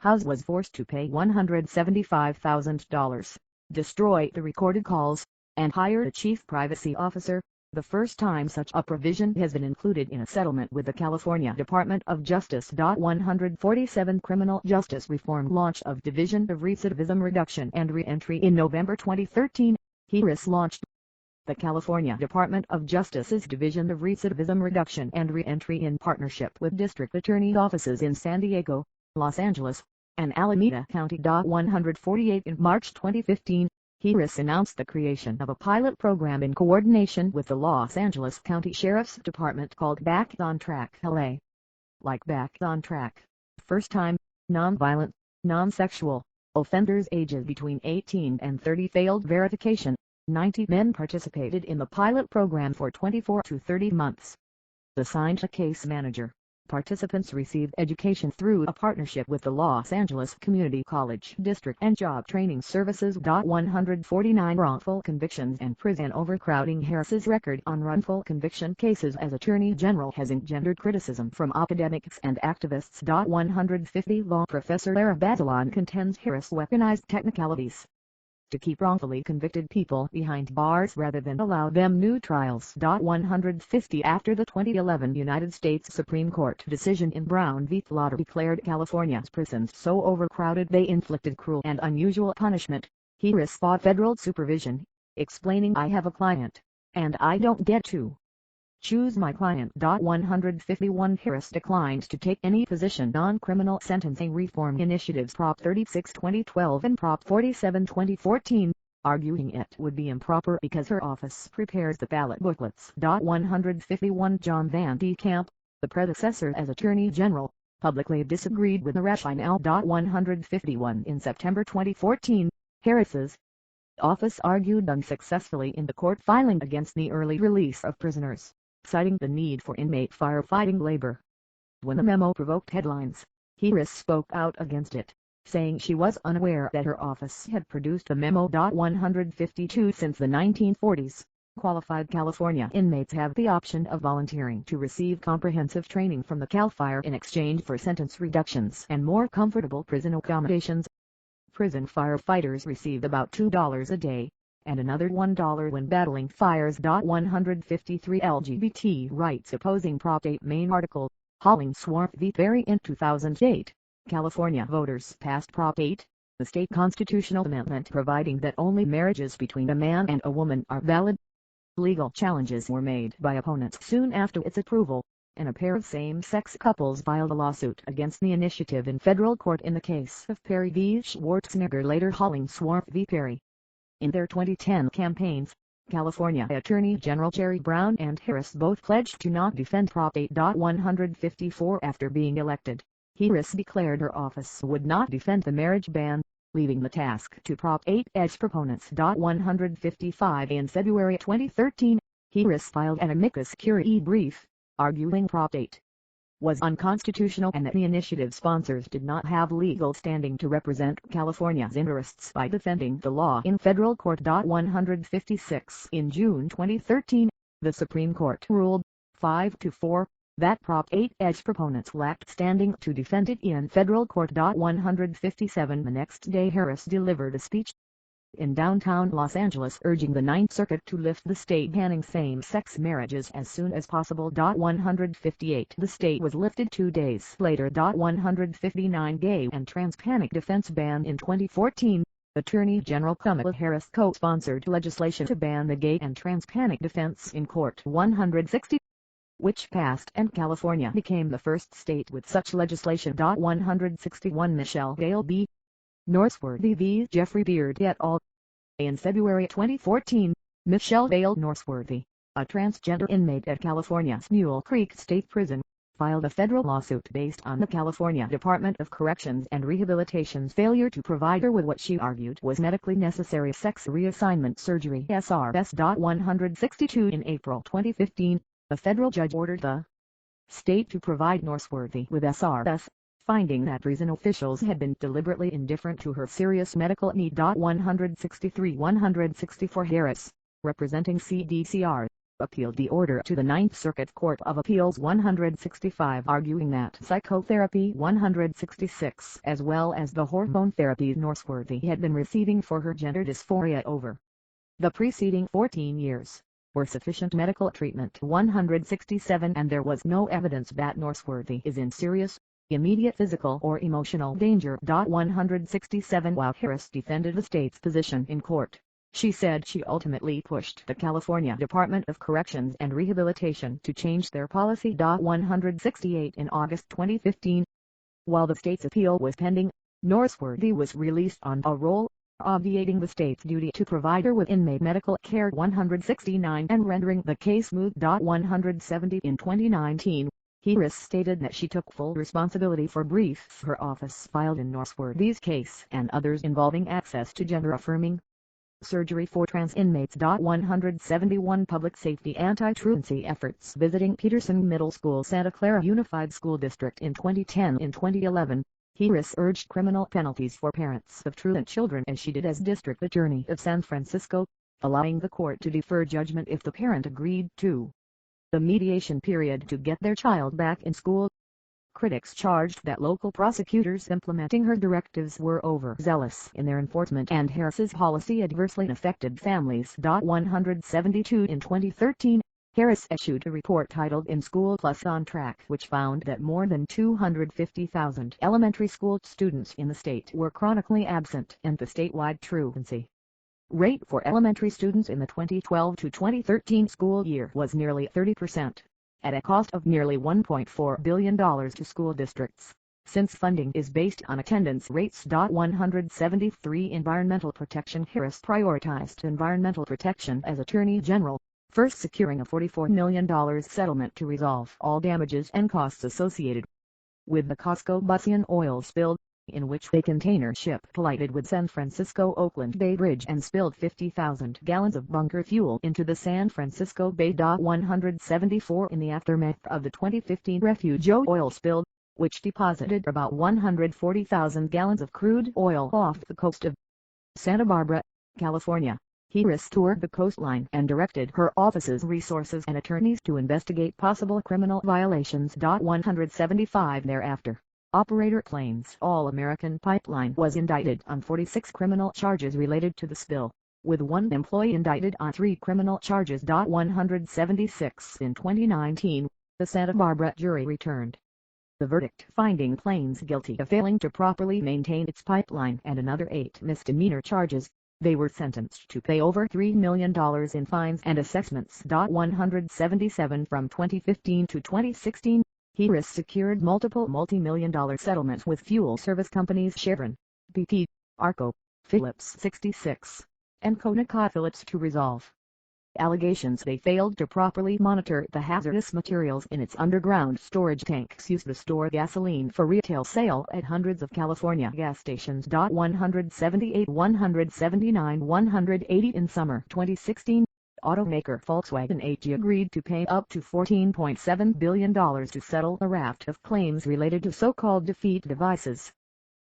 House was forced to pay $175,000, destroy the recorded calls, and hire a chief privacy officer, the first time such a provision has been included in a settlement with the California Department of Justice. 147 Criminal Justice Reform. Launch of Division of Recidivism Reduction and Reentry. In November 2013, Harris launched the California Department of Justice's Division of Recidivism Reduction and Reentry in partnership with district attorney offices in San Diego, Los Angeles, and Alameda County. 148 In March 2015, Harris announced the creation of a pilot program in coordination with the Los Angeles County Sheriff's Department called Back on Track LA. Like Back on Track, first-time, non-violent, non-sexual offenders ages between 18 and 30 failed verification. 90 men participated in the pilot program for 24 to 30 months. Assigned a case manager. Participants received education through a partnership with the Los Angeles Community College District and Job Training Services. 149 Wrongful convictions and prison overcrowding. Harris's record on wrongful conviction cases as Attorney General has engendered criticism from academics and activists. 150 Law Professor Lara Bazelon contends Harris weaponized technicalities to keep wrongfully convicted people behind bars rather than allow them new trials. 150 After the 2011 United States Supreme Court decision in Brown v. FLAT-A declared California's prisons so overcrowded they inflicted cruel and unusual punishment, Harris fought federal supervision, explaining, "I have a client, and I don't get to choose my client." 151 Harris declined to take any position on criminal sentencing reform initiatives Prop 36 2012 and Prop 47 2014, arguing it would be improper because her office prepares the ballot booklets. 151 John Van de Kamp, the predecessor as Attorney General, publicly disagreed with the rationale. 151 In September 2014, Harris's office argued unsuccessfully in the court filing against the early release of prisoners, citing the need for inmate firefighting labor. When the memo provoked headlines, Harris spoke out against it, saying she was unaware that her office had produced the memo. 152 Since the 1940s, qualified California inmates have the option of volunteering to receive comprehensive training from the CAL FIRE in exchange for sentence reductions and more comfortable prison accommodations. Prison firefighters received about $2 a day, and another $1 when battling fires. 153 LGBT rights opposing Prop 8 main article, Hollingsworth v. Perry. In 2008, California voters passed Prop 8, the state constitutional amendment providing that only marriages between a man and a woman are valid. Legal challenges were made by opponents soon after its approval, and a pair of same-sex couples filed a lawsuit against the initiative in federal court in the case of Perry v. Schwarzenegger, later Hollingsworth v. Perry. In their 2010 campaigns, California Attorney General Jerry Brown and Harris both pledged to not defend Prop 8. 154 After being elected, Harris declared her office would not defend the marriage ban, leaving the task to Prop 8's proponents. 155 In February 2013, Harris filed an amicus curiae brief, arguing Prop 8 was unconstitutional and that the initiative sponsors did not have legal standing to represent California's interests by defending the law in federal court. 156 In June 2013, the Supreme Court ruled, 5-4, that Prop 8's proponents lacked standing to defend it in federal court. 157 The next day Harris delivered a speech in downtown Los Angeles urging the Ninth Circuit to lift the state banning same-sex marriages as soon as possible. 158 The state was lifted 2 days later. 159 Gay and trans panic defense ban in 2014. Attorney General Kamala Harris co-sponsored legislation to ban the gay and trans panic defense in court. 160 which passed, and California became the first state with such legislation. 161 Michelle Dale B. Northworthy v. Jeffrey Beard et al. In February 2014, Michelle Dale Northworthy, a transgender inmate at California's Mule Creek State Prison, filed a federal lawsuit based on the California Department of Corrections and Rehabilitation's failure to provide her with what she argued was medically necessary sex reassignment surgery. SRS. 162 In April 2015, a federal judge ordered the state to provide Northworthy with SRS, finding that prison officials had been deliberately indifferent to her serious medical need. 164 Harris, representing CDCR, appealed the order to the Ninth Circuit Court of Appeals. 165 arguing that psychotherapy. 166 as well as the hormone therapy Northworthy had been receiving for her gender dysphoria over the preceding 14 years were sufficient medical treatment. 167 And there was no evidence that Northworthy is in serious, immediate physical or emotional danger. 167 While Harris defended the state's position in court, she said she ultimately pushed the California Department of Corrections and Rehabilitation to change their policy. 168 In August 2015, while the state's appeal was pending, Northworthy was released on parole, obviating the state's duty to provide her with inmate medical care. 169 And rendering the case moot. 170 In 2019, Harris stated that she took full responsibility for briefs her office filed in Northworthy's case and others involving access to gender-affirming surgery for trans inmates. 171 Public safety anti-truancy efforts visiting Peterson Middle School, Santa Clara Unified School District in 2010. In 2011, Harris urged criminal penalties for parents of truant children as she did as District Attorney of San Francisco, allowing the court to defer judgment if the parent agreed to the mediation period to get their child back in school. Critics charged that local prosecutors implementing her directives were overzealous in their enforcement and Harris's policy adversely affected families. 172 In 2013, Harris issued a report titled In School Plus On Track, which found that more than 250,000 elementary school students in the state were chronically absent, and the statewide truancy rate for elementary students in the 2012 to 2013 school year was nearly 30%, at a cost of nearly $1.4 billion to school districts. Since funding is based on attendance rates. 173 Environmental protection. Harris prioritized environmental protection as Attorney General, first securing a $44 million settlement to resolve all damages and costs associated with the Costco Bussion oil spill, in which a container ship collided with San Francisco-Oakland Bay Bridge and spilled 50,000 gallons of bunker fuel into the San Francisco Bay. 174 In the aftermath of the 2015 refuge oil spill, which deposited about 140,000 gallons of crude oil off the coast of Santa Barbara, California, Harris toured the coastline and directed her office's resources and attorneys to investigate possible criminal violations. 175 Thereafter, operator Plains All-American Pipeline was indicted on 46 criminal charges related to the spill, with one employee indicted on 3 criminal charges. 176 In 2019, the Santa Barbara jury returned the verdict finding Plains guilty of failing to properly maintain its pipeline and another 8 misdemeanor charges. They were sentenced to pay over $3 million in fines and assessments. 177 From 2015 to 2016, Harris secured multiple multi-million-dollar settlements with fuel service companies Chevron, BP, Arco, Phillips 66, and ConocoPhillips to resolve allegations they failed to properly monitor the hazardous materials in its underground storage tanks used to store gasoline for retail sale at hundreds of California gas stations. 178 179 180 In summer 2016, automaker Volkswagen AG agreed to pay up to $14.7 billion to settle a raft of claims related to so-called defeat devices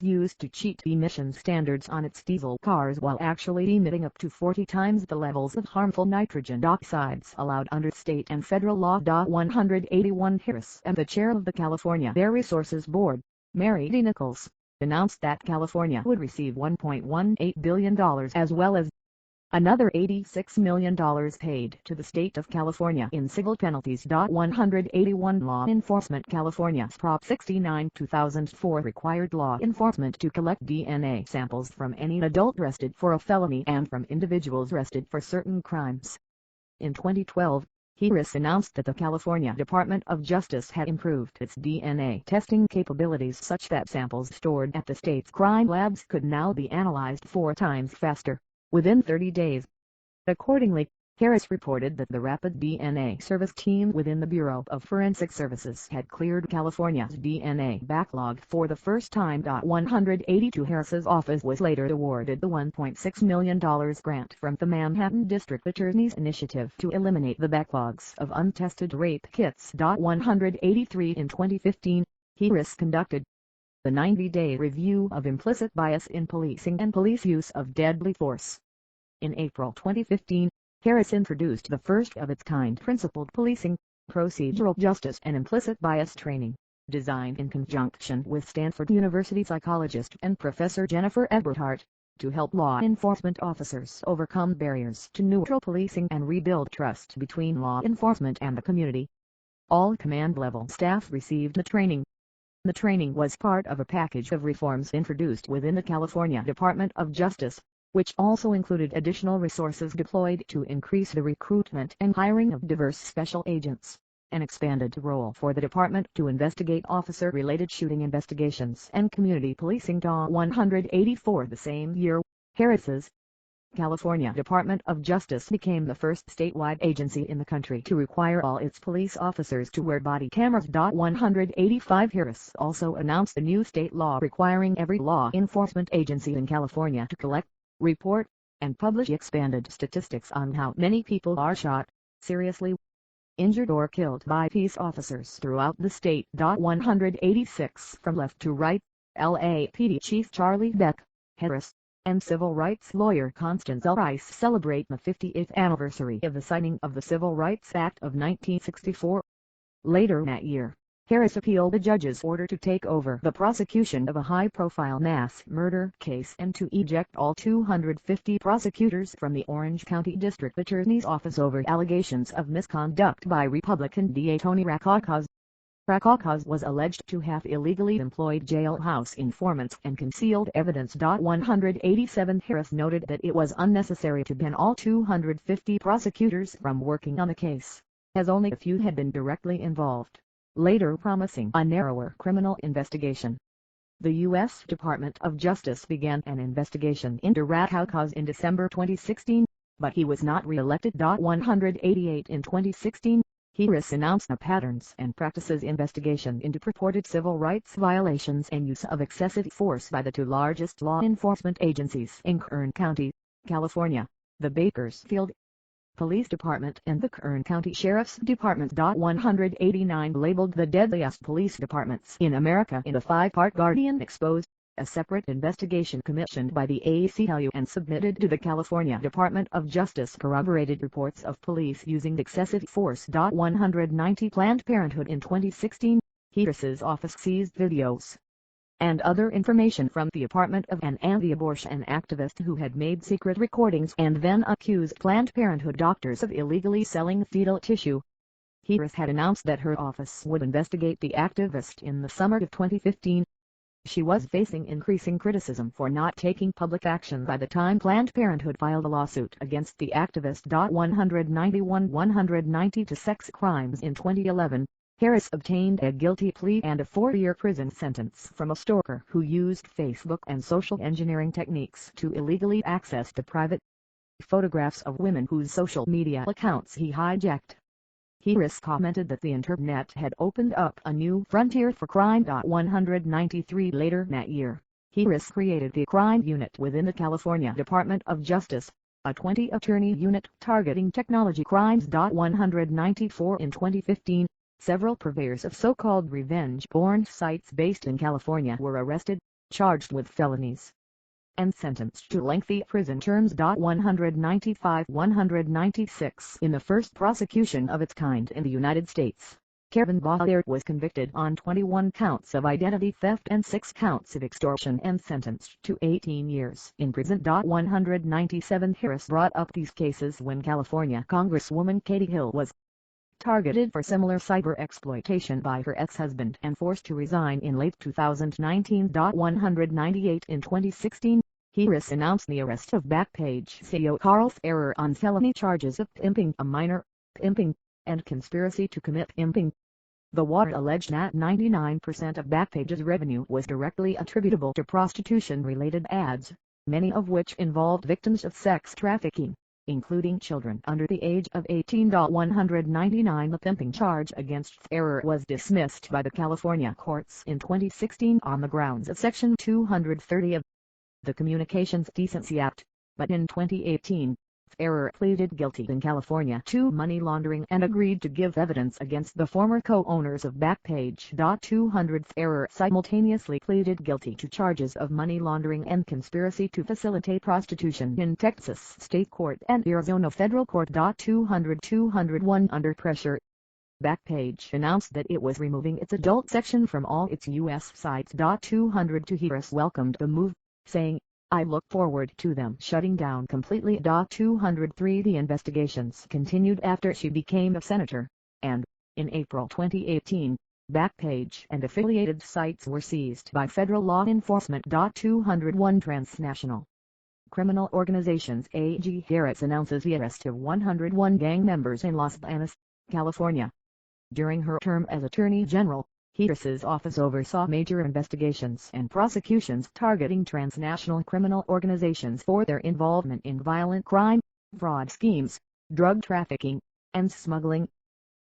used to cheat emission standards on its diesel cars while actually emitting up to 40 times the levels of harmful nitrogen oxides allowed under state and federal law. 181 Harris and the chair of the California Air Resources Board, Mary D. Nichols, announced that California would receive $1.18 billion as well as another $86 million paid to the state of California in civil penalties. 181 Law Enforcement California's Prop 69 2004 required law enforcement to collect DNA samples from any adult arrested for a felony and from individuals arrested for certain crimes. In 2012, Harris announced that the California Department of Justice had improved its DNA testing capabilities such that samples stored at the state's crime labs could now be analyzed 4 times faster, within 30 days. Accordingly, Harris reported that the Rapid DNA Service team within the Bureau of Forensic Services had cleared California's DNA backlog for the first time. 182 Harris's office was later awarded the $1.6 million grant from the Manhattan District Attorney's Initiative to eliminate the backlogs of untested rape kits. 183 In 2015, Harris conducted the 90-day review of implicit bias in policing and police use of deadly force. In April 2015, Harris introduced the first of its kind principled policing, procedural justice and implicit bias training, designed in conjunction with Stanford University psychologist and Professor Jennifer Eberhardt, to help law enforcement officers overcome barriers to neutral policing and rebuild trust between law enforcement and the community. All command-level staff received the training. The training was part of a package of reforms introduced within the California Department of Justice, which also included additional resources deployed to increase the recruitment and hiring of diverse special agents, an expanded role for the department to investigate officer-related shooting investigations and community policing. 184 The same year, Harris's California Department of Justice became the first statewide agency in the country to require all its police officers to wear body cameras. 185 Harris also announced a new state law requiring every law enforcement agency in California to collect, report, and publish expanded statistics on how many people are shot, seriously injured or killed by peace officers throughout the state. 186 From left to right, LAPD Chief Charlie Beck, Harris, and civil rights lawyer Constance L. Rice celebrate the 50th anniversary of the signing of the Civil Rights Act of 1964. Later that year, Harris appealed a judge's order to take over the prosecution of a high-profile mass murder case and to eject all 250 prosecutors from the Orange County District Attorney's Office over allegations of misconduct by Republican DA Tony Rackauckas. Rackauckas was alleged to have illegally employed jailhouse informants and concealed evidence. 187 Harris noted that it was unnecessary to ban all 250 prosecutors from working on the case, as only a few had been directly involved, later promising a narrower criminal investigation. The U.S. Department of Justice began an investigation into Rackauckas in December 2016, but he was not re-elected. 188 In 2016, Harris announced a Patterns and Practices investigation into purported civil rights violations and use of excessive force by the 2 largest law enforcement agencies in Kern County, California, the Bakersfield Police Department and the Kern County Sheriff's Department. 189 Labeled the deadliest police departments in America in a 5-part Guardian exposed, a separate investigation commissioned by the ACLU and submitted to the California Department of Justice corroborated reports of police using excessive force. 190 Planned Parenthood in 2016, Harris's office seized videos and other information from the apartment of an anti-abortion activist who had made secret recordings and then accused Planned Parenthood doctors of illegally selling fetal tissue. Harris had announced that her office would investigate the activist in the summer of 2015. She was facing increasing criticism for not taking public action by the time Planned Parenthood filed a lawsuit against the activist. 190 to sex crimes in 2011. Harris obtained a guilty plea and a 4-year prison sentence from a stalker who used Facebook and social engineering techniques to illegally access the private photographs of women whose social media accounts he hijacked. Harris commented that the internet had opened up a new frontier for crime. 193 Later that year, Harris created the crime unit within the California Department of Justice, a 20-attorney unit targeting technology crimes. 194 In 2015, several purveyors of so-called revenge-porn sites based in California were arrested, charged with felonies, and sentenced to lengthy prison terms. 196 In the first prosecution of its kind in the United States, Kevin Bollard was convicted on 21 counts of identity theft and 6 counts of extortion and sentenced to 18 years in prison. 197 Harris brought up these cases when California Congresswoman Katie Hill was targeted for similar cyber exploitation by her ex-husband and forced to resign in late 2019. 198 In 2016, Harris announced the arrest of Backpage CEO Carl Ferrer on felony charges of pimping a minor, pimping, and conspiracy to commit pimping. The Wad alleged that 99% of Backpage's revenue was directly attributable to prostitution-related ads, many of which involved victims of sex trafficking, including children under the age of 18. 199 The pimping charge against Ferrer was dismissed by the California courts in 2016 on the grounds of Section 230 of the Communications Decency Act, but in 2018, Ferrer pleaded guilty in California to money laundering and agreed to give evidence against the former co-owners of Backpage. 200 Ferrer simultaneously pleaded guilty to charges of money laundering and conspiracy to facilitate prostitution in Texas State Court and Arizona Federal Court. 201 Under pressure, Backpage announced that it was removing its adult section from all its U.S. sites. 202 Harris welcomed the move, saying, "I look forward to them shutting down completely." 203 The investigations continued after she became a senator, and, in April 2018, Backpage and affiliated sites were seized by federal law enforcement. 201 Transnational Criminal Organizations AG Harris announces the arrest of 101 gang members in Los Angeles, California. During her term as Attorney General, Harris's office oversaw major investigations and prosecutions targeting transnational criminal organizations for their involvement in violent crime, fraud schemes, drug trafficking, and smuggling.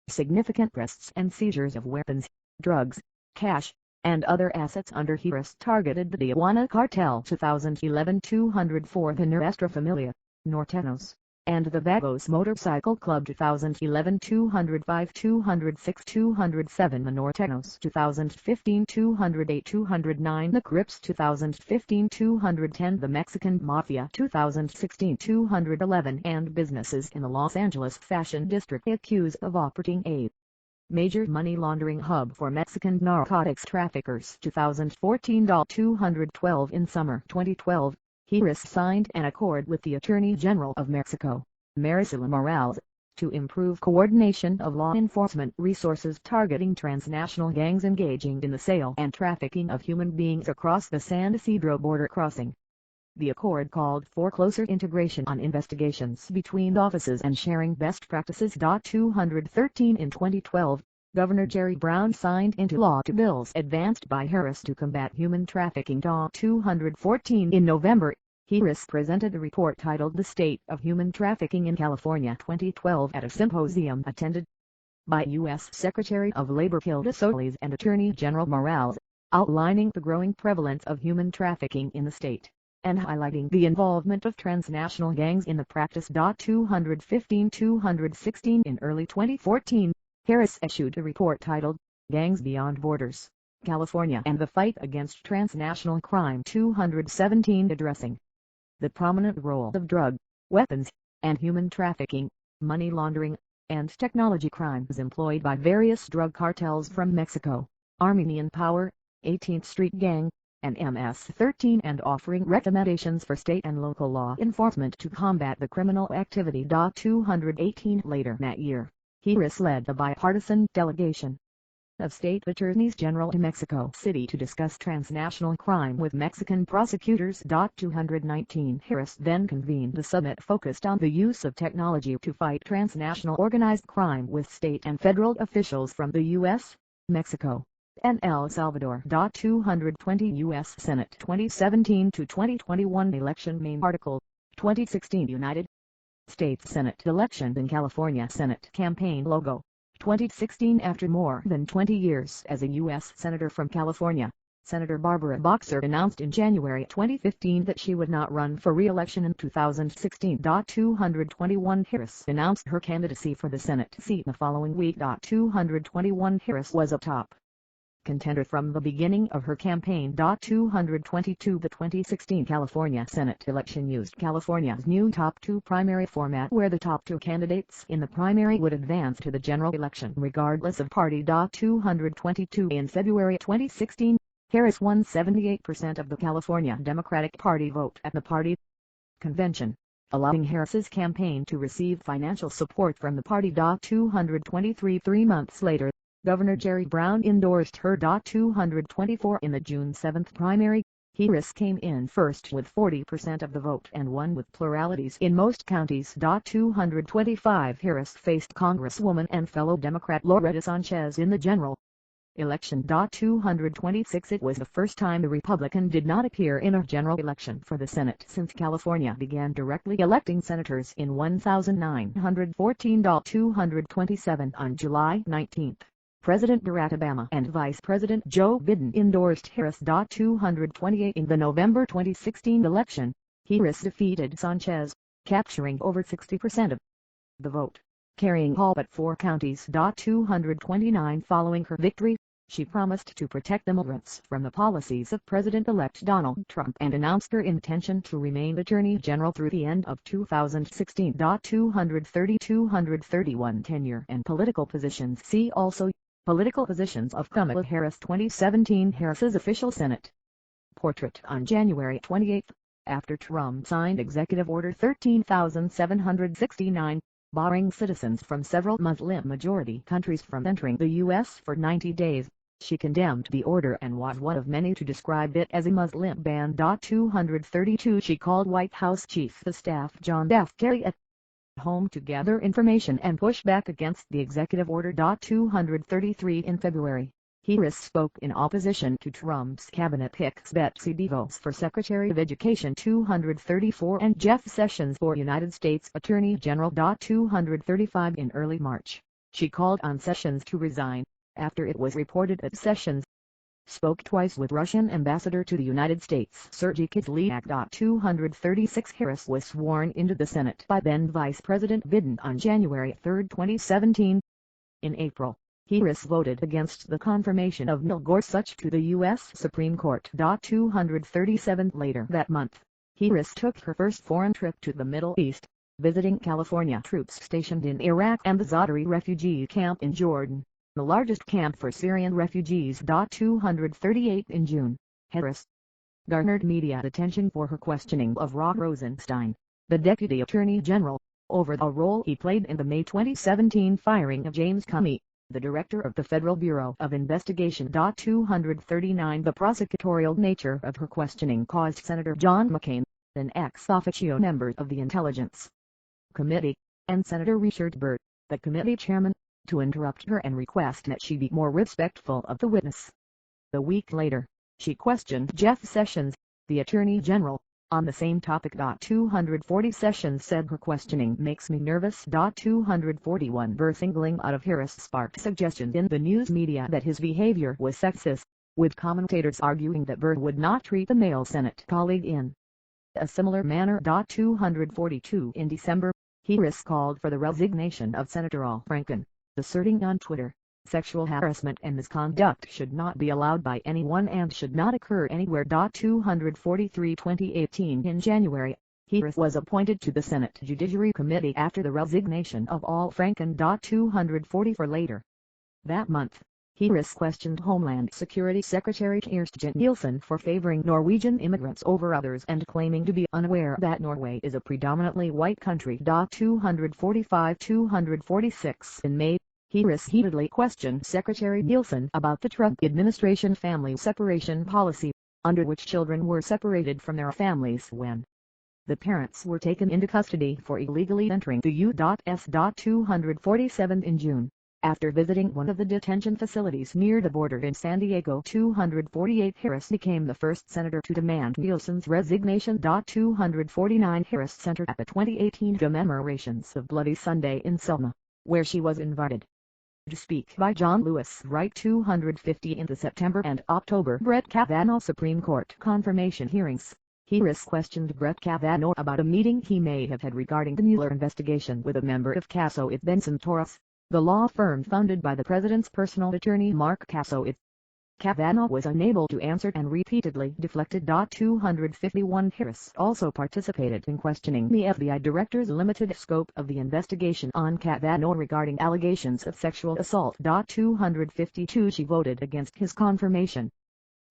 Significant arrests and seizures of weapons, drugs, cash, and other assets under Harris targeted the Tijuana Cartel. 2011 204 The Nuestra Familia, Norteños, and the Vagos Motorcycle Club. 2011 205 206 207 The Norteños. 2015 208 209 The Crips. 2015 210 The Mexican Mafia. 2016 211 And businesses in the Los Angeles Fashion District accused of operating a major money laundering hub for Mexican narcotics traffickers. 2014 212 In summer 2012, Harris signed an accord with the Attorney General of Mexico, Marisela Morales, to improve coordination of law enforcement resources targeting transnational gangs engaging in the sale and trafficking of human beings across the San Isidro border crossing. The accord called for closer integration on investigations between offices and sharing best practices. 213 In 2012, Governor Jerry Brown signed into law two bills advanced by Harris to combat human trafficking. 214 In November, Harris presented a report titled The State of Human Trafficking in California 2012 at a symposium attended by U.S. Secretary of Labor Hilda Solis and Attorney General Morales, outlining the growing prevalence of human trafficking in the state, and highlighting the involvement of transnational gangs in the practice. 215-216 In early 2014, Harris issued a report titled, Gangs Beyond Borders, California and the Fight Against Transnational Crime. 217 Addressing the prominent role of drug, weapons, and human trafficking, money laundering, and technology crimes employed by various drug cartels from Mexico, Armenian Power, 18th Street Gang, and MS-13, and offering recommendations for state and local law enforcement to combat the criminal activity. 218 Later that year, Harris led a bipartisan delegation of state attorneys general to Mexico City to discuss transnational crime with Mexican prosecutors. 219 Harris then convened a summit focused on the use of technology to fight transnational organized crime with state and federal officials from the U.S., Mexico, and El Salvador. 220 U.S. Senate 2017-2021 election. Main article, 2016 United States Senate election in California. Senate campaign logo, 2016. After more than 20 years as a U.S. Senator from California, Senator Barbara Boxer announced in January 2015 that she would not run for re-election in 2016. 221 Harris announced her candidacy for the Senate seat the following week. 221 Harris was a top contender from the beginning of her campaign. 222 The 2016 California Senate election used California's new top two primary format, where the top two candidates in the primary would advance to the general election regardless of party. 222 In February 2016, Harris won 78% of the California Democratic Party vote at the party convention, allowing Harris's campaign to receive financial support from the party. 223 3 months later, Governor Jerry Brown endorsed her. 224 In the June 7 primary, Harris came in first with 40% of the vote and won with pluralities in most counties. 225 Harris faced Congresswoman and fellow Democrat Loretta Sanchez in the general election. 226 It was the first time the Republican did not appear in a general election for the Senate since California began directly electing senators in 1914. 227 On July 19, President Barack Obama and Vice President Joe Biden endorsed Harris. 228 In the November 2016 election, Harris defeated Sanchez, capturing over 60% of the vote, carrying all but 4 counties. 229 Following her victory, she promised to protect immigrants from the policies of President-elect Donald Trump and announced her intention to remain Attorney General through the end of 2016. 230 231 Tenure and political positions. See also Political positions of Kamala Harris. 2017 Harris's official Senate portrait. On January 28, after Trump signed Executive Order 13,769, barring citizens from several Muslim-majority countries from entering the U.S. for 90 days, she condemned the order and was one of many to describe it as a Muslim ban. 232 She called White House Chief of Staff John F. Kerry at home to gather information and push back against the executive order. 233 In February, Harris spoke in opposition to Trump's cabinet picks Betsy DeVos for Secretary of Education. 234 And Jeff Sessions for United States Attorney General. 235 In early March, she called on Sessions to resign, after it was reported that Sessions spoke twice with Russian Ambassador to the United States Sergei Kislyak. 236 Harris was sworn into the Senate by then Vice President Biden on January 3, 2017. In April, Harris voted against the confirmation of Neil Gorsuch to the U.S. Supreme Court. 237 Later that month, Harris took her first foreign trip to the Middle East, visiting California troops stationed in Iraq and the Zaatari refugee camp in Jordan, the largest camp for Syrian refugees. 238 In June, Harris garnered media attention for her questioning of Rod Rosenstein, the Deputy Attorney General, over the role he played in the May 2017 firing of James Comey, the Director of the Federal Bureau of Investigation. 239 The prosecutorial nature of her questioning caused Senator John McCain, an ex officio member of the Intelligence Committee, and Senator Richard Burr, the committee chairman, to interrupt her and request that she be more respectful of the witness. A week later, she questioned Jeff Sessions, the Attorney General, on the same topic. 240 Sessions said her questioning makes me nervous. 241 Burr singling out of Harris sparked suggestions in the news media that his behavior was sexist, with commentators arguing that Burr would not treat the male Senate colleague in a similar manner. 242 In December, Harris called for the resignation of Senator Al Franken, asserting on Twitter, "Sexual harassment and misconduct should not be allowed by anyone and should not occur anywhere." 243 2018 In January, Harris was appointed to the Senate Judiciary Committee after the resignation of Al Franken. 244 Later that month, Harris questioned Homeland Security Secretary Kirstjen Nielsen for favoring Norwegian immigrants over others and claiming to be unaware that Norway is a predominantly white country. 245 246 In May, Harris heatedly questioned Secretary Nielsen about the Trump administration family separation policy, under which children were separated from their families when the parents were taken into custody for illegally entering the U.S. 247 In June, after visiting one of the detention facilities near the border in San Diego. 248 Harris became the first senator to demand Nielsen's resignation. 249 Harris centered at the 2018 commemorations of Bloody Sunday in Selma, where she was invited To speak by John Lewis Wright 250 in the September and October Brett Kavanaugh Supreme Court confirmation hearings. Hearings questioned Brett Kavanaugh about a meeting he may have had regarding the Mueller investigation with a member of Caso it Benson Torres, the law firm founded by the president's personal attorney Mark Caso it. Kavanaugh was unable to answer and repeatedly deflected. 251 Harris also participated in questioning the FBI director's limited scope of the investigation on Kavanaugh regarding allegations of sexual assault. 252 She voted against his confirmation.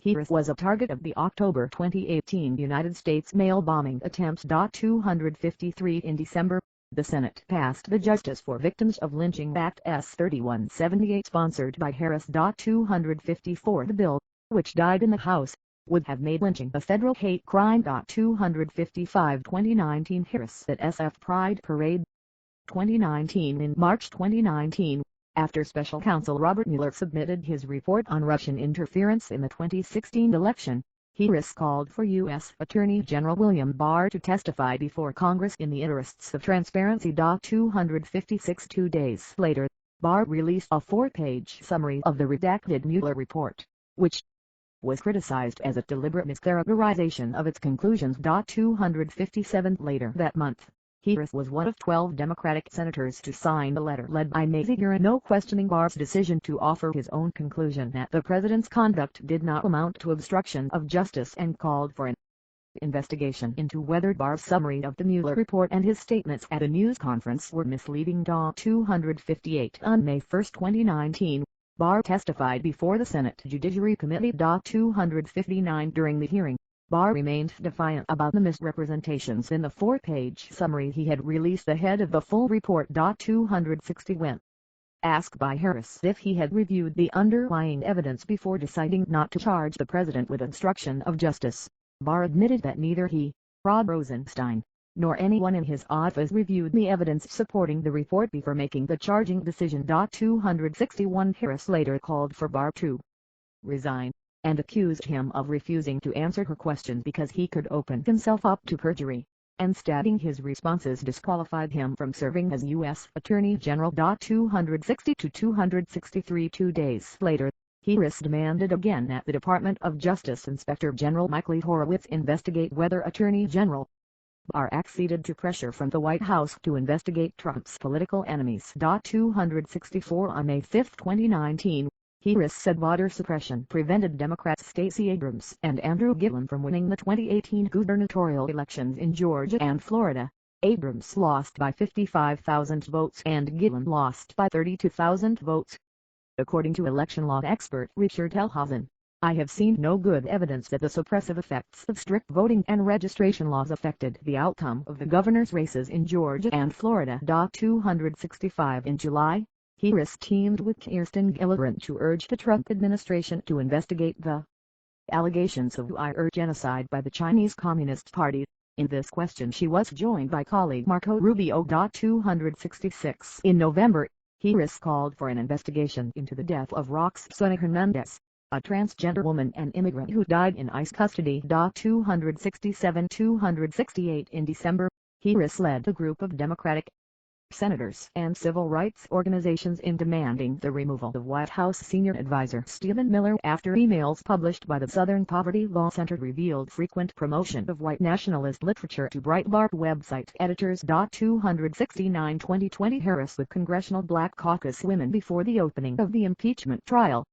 Harris was a target of the October 2018 United States mail bombing attempts. 253 In December, the Senate passed the Justice for Victims of Lynching Act S. 3178 sponsored by Harris. 254 The bill, which died in the House, would have made lynching a federal hate crime. 255 2019 Harris at SF Pride Parade 2019 In March 2019, after Special Counsel Robert Mueller submitted his report on Russian interference in the 2016 election, Harris called for U.S. Attorney General William Barr to testify before Congress in the interests of transparency. 256 2 days later, Barr released a 4-page summary of the redacted Mueller report, which was criticized as a deliberate mischaracterization of its conclusions. 257 Later that month, Harris was one of 12 Democratic senators to sign a letter led by Mazie Hirono questioning Barr's decision to offer his own conclusion that the president's conduct did not amount to obstruction of justice and called for an investigation into whether Barr's summary of the Mueller report and his statements at a news conference were misleading. 258 On May 1, 2019, Barr testified before the Senate Judiciary Committee. 259 During the hearing, Barr remained defiant about the misrepresentations in the 4-page summary he had released ahead of the full report. 260 When asked by Harris if he had reviewed the underlying evidence before deciding not to charge the president with obstruction of justice, Barr admitted that neither he, Rod Rosenstein, nor anyone in his office reviewed the evidence supporting the report before making the charging decision. 261 Harris later called for Barr to resign, and accused him of refusing to answer her questions because he could open himself up to perjury, and stating his responses disqualified him from serving as U.S. Attorney General. 262 263 2 days later, Harris demanded again that the Department of Justice Inspector General Michael Horowitz investigate whether Attorney General Barr acceded to pressure from the White House to investigate Trump's political enemies. 264 On May 5, 2019, Harris said voter suppression prevented Democrats Stacey Abrams and Andrew Gillum from winning the 2018 gubernatorial elections in Georgia and Florida. Abrams lost by 55,000 votes and Gillum lost by 32,000 votes. According to election law expert Richard Elhausen, I have seen no good evidence that the suppressive effects of strict voting and registration laws affected the outcome of the governor's races in Georgia and Florida. 265 In July, Harris teamed with Kirsten Gillibrand to urge the Trump administration to investigate the allegations of Uyghur genocide by the Chinese Communist Party. In this question she was joined by colleague Marco Rubio. 266 In November, Harris called for an investigation into the death of Roxana Hernandez, a transgender woman and immigrant who died in ICE custody. 267 268 In December, Harris led a group of Democratic senators and civil rights organizations in demanding the removal of White House senior advisor Stephen Miller after emails published by the Southern Poverty Law Center revealed frequent promotion of white nationalist literature to Breitbart website editors. 269 2020 Harris with Congressional Black Caucus women before the opening of the impeachment trial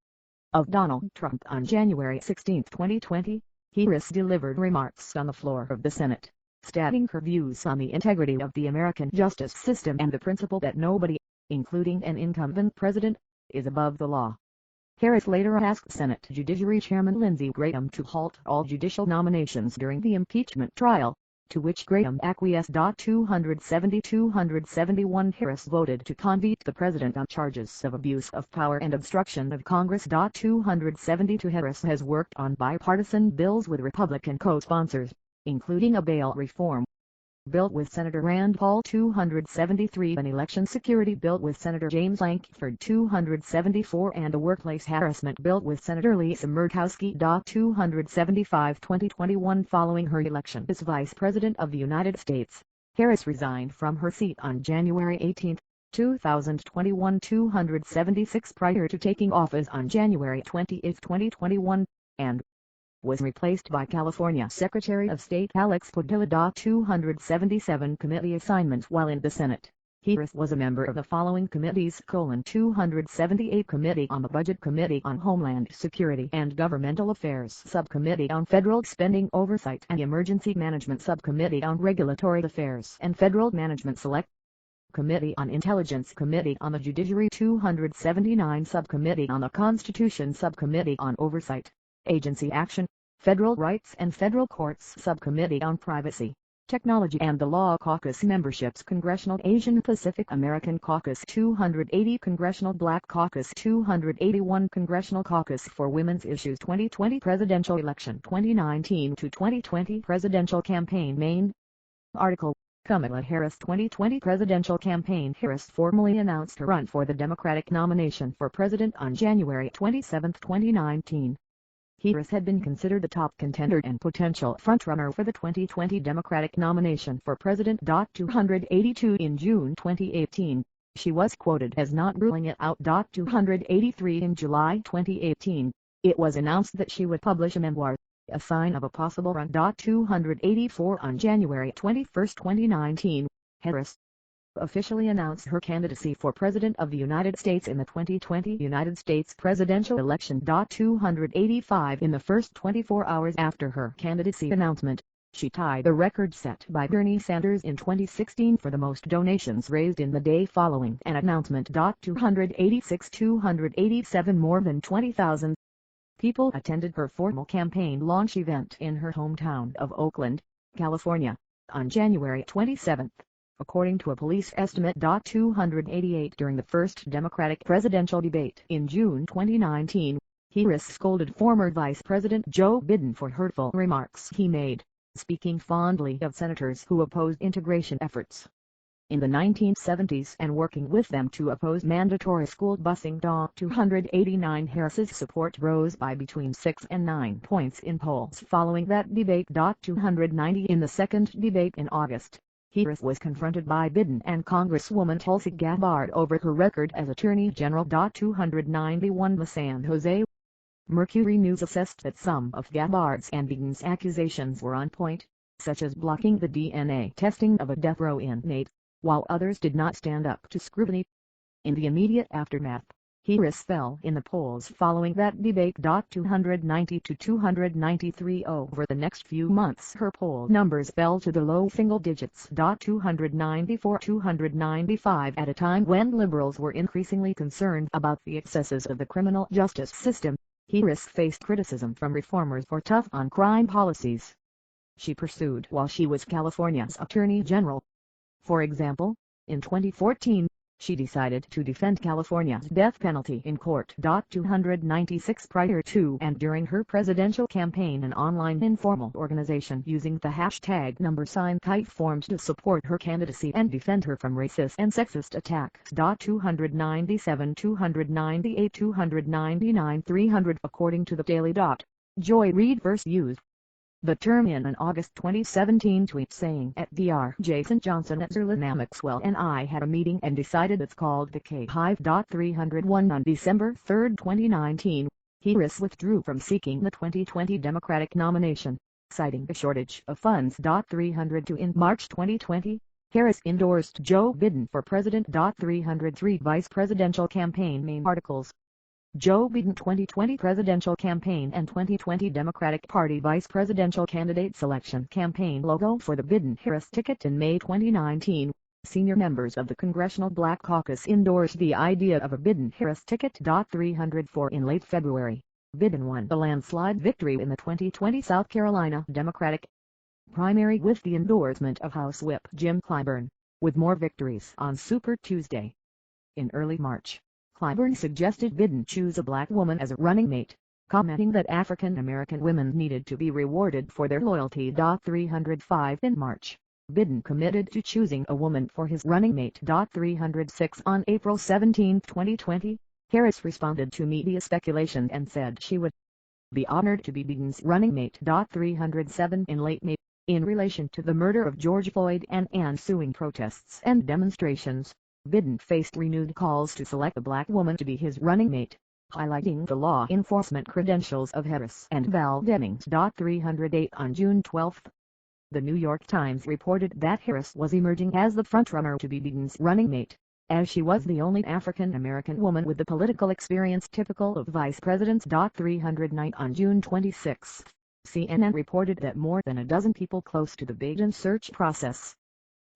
of Donald Trump on January 16, 2020, Harris delivered remarks on the floor of the Senate, stating her views on the integrity of the American justice system and the principle that nobody, including an incumbent president, is above the law. Harris later asked Senate Judiciary Chairman Lindsey Graham to halt all judicial nominations during the impeachment trial, to which Graham acquiesced. 270 271 Harris voted to convict the president on charges of abuse of power and obstruction of Congress. 272 Harris has worked on bipartisan bills with Republican co-sponsors, including a bail reform bill with Senator Rand Paul. 273 An election security bill with Senator James Lankford. 274 And a workplace harassment bill with Senator Lisa Murkowski. 275 2021 Following her election as Vice President of the United States, Harris resigned from her seat on January 18. 2021 276 prior to taking office on January 28, 2021, and was replaced by California Secretary of State Alex Padilla. 277 committee assignments while in the Senate. Harris was a member of the following committees: 278 Committee on the Budget, Committee on Homeland Security and Governmental Affairs, Subcommittee on Federal Spending Oversight and Emergency Management, Subcommittee on Regulatory Affairs and Federal Management, Select Committee on Intelligence, Committee on the Judiciary. 279 Subcommittee on the Constitution, Subcommittee on Oversight, Agency Action, Federal Rights and Federal Courts, Subcommittee on Privacy, Technology and the Law. Caucus memberships: Congressional Asian Pacific American Caucus 280, Congressional Black Caucus 281, Congressional Caucus for Women's Issues. 2020 Presidential Election 2019 to 2020 Presidential Campaign. Main article: Kamala Harris 2020 Presidential Campaign. Harris formally announced her run for the Democratic nomination for president on January 27, 2019. Harris had been considered the top contender and potential frontrunner for the 2020 Democratic nomination for president. 282 In June 2018, she was quoted as not ruling it out. 283 In July 2018, it was announced that she would publish a memoir, a sign of a possible run. 284 On January 21, 2019, Harris officially announced her candidacy for President of the United States in the 2020 United States presidential election. 285 In the first 24 hours after her candidacy announcement, she tied the record set by Bernie Sanders in 2016 for the most donations raised in the day following an announcement. 287 More than 20,000 people attended her formal campaign launch event in her hometown of Oakland, California, on January 27. According to a police estimate. 288 During the first Democratic presidential debate in June 2019, Harris scolded former Vice President Joe Biden for hurtful remarks he made, speaking fondly of senators who opposed integration efforts in the 1970s and working with them to oppose mandatory school busing. 289 Harris's support rose by between 6 and 9 points in polls following that debate. 290 In the second debate in August, Harris was confronted by Biden and Congresswoman Tulsi Gabbard over her record as Attorney General. 291 The San Jose Mercury News assessed that some of Gabbard's and Biden's accusations were on point, such as blocking the DNA testing of a death row inmate, while others did not stand up to scrutiny. In the immediate aftermath, Harris fell in the polls following that debate. 290 to 293 Over the next few months her poll numbers fell to the low single digits. 294-295 At a time when liberals were increasingly concerned about the excesses of the criminal justice system, Harris faced criticism from reformers for tough on-crime policies she pursued while she was California's Attorney General. For example, in 2014, she decided to defend California's death penalty in court. 296 Prior to and during her presidential campaign, an online informal organization using the hashtag #Kite formed to support her candidacy and defend her from racist and sexist attacks. 297 298 299 300 According to the Daily. Joy Reid first used the term in an August 2017 tweet saying, at Dr. Jason Johnson at Zerlina Maxwell and I had a meeting and decided it's called the K-Hive. 301 On December 3, 2019, Harris withdrew from seeking the 2020 Democratic nomination, citing a shortage of funds. 302 In March 2020, Harris endorsed Joe Biden for president. 303 Vice Presidential Campaign Main articles: Joe Biden 2020 Presidential Campaign and 2020 Democratic Party Vice Presidential Candidate Selection Campaign Logo for the Biden-Harris ticket. In May 2019, senior members of the Congressional Black Caucus endorsed the idea of a Biden-Harris ticket. 304 In late February, Biden won the landslide victory in the 2020 South Carolina Democratic primary with the endorsement of House Whip Jim Clyburn, with more victories on Super Tuesday. In early March, Clyburn suggested Biden choose a black woman as a running mate, commenting that African American women needed to be rewarded for their loyalty. 305 In March, Biden committed to choosing a woman for his running mate. 306 On April 17, 2020, Harris responded to media speculation and said she would be honored to be Biden's running mate. 307 In late May, in relation to the murder of George Floyd and ensuing protests and demonstrations, Biden faced renewed calls to select a black woman to be his running mate, highlighting the law enforcement credentials of Harris and Val Demings. 308 On June 12, the New York Times reported that Harris was emerging as the frontrunner to be Biden's running mate, as she was the only African-American woman with the political experience typical of vice presidents. 309 On June 26, CNN reported that more than a dozen people close to the Biden search process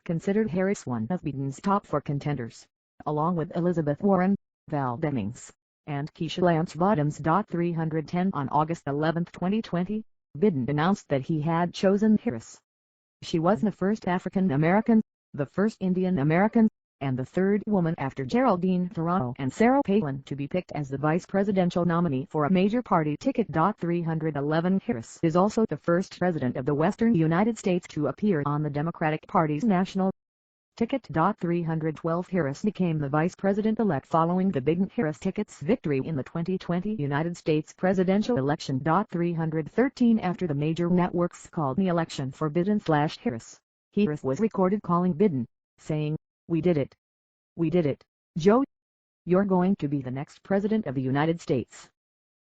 considered Harris one of Biden's top 4 contenders, along with Elizabeth Warren, Val Demings, and Keisha Lance Bottoms. 310 On August 11, 2020, Biden announced that he had chosen Harris. She was the first African American, the first Indian American, and the third woman after Geraldine Ferraro and Sarah Palin to be picked as the vice presidential nominee for a major party ticket. 311 Harris is also the first president of the Western United States to appear on the Democratic Party's national ticket. 312 Harris became the vice president-elect following the Biden-Harris ticket's victory in the 2020 United States presidential election. 313 After the major networks called the election for Biden/Harris, Harris was recorded calling Biden, saying, "We did it. We did it, Joe. You're going to be the next president of the United States."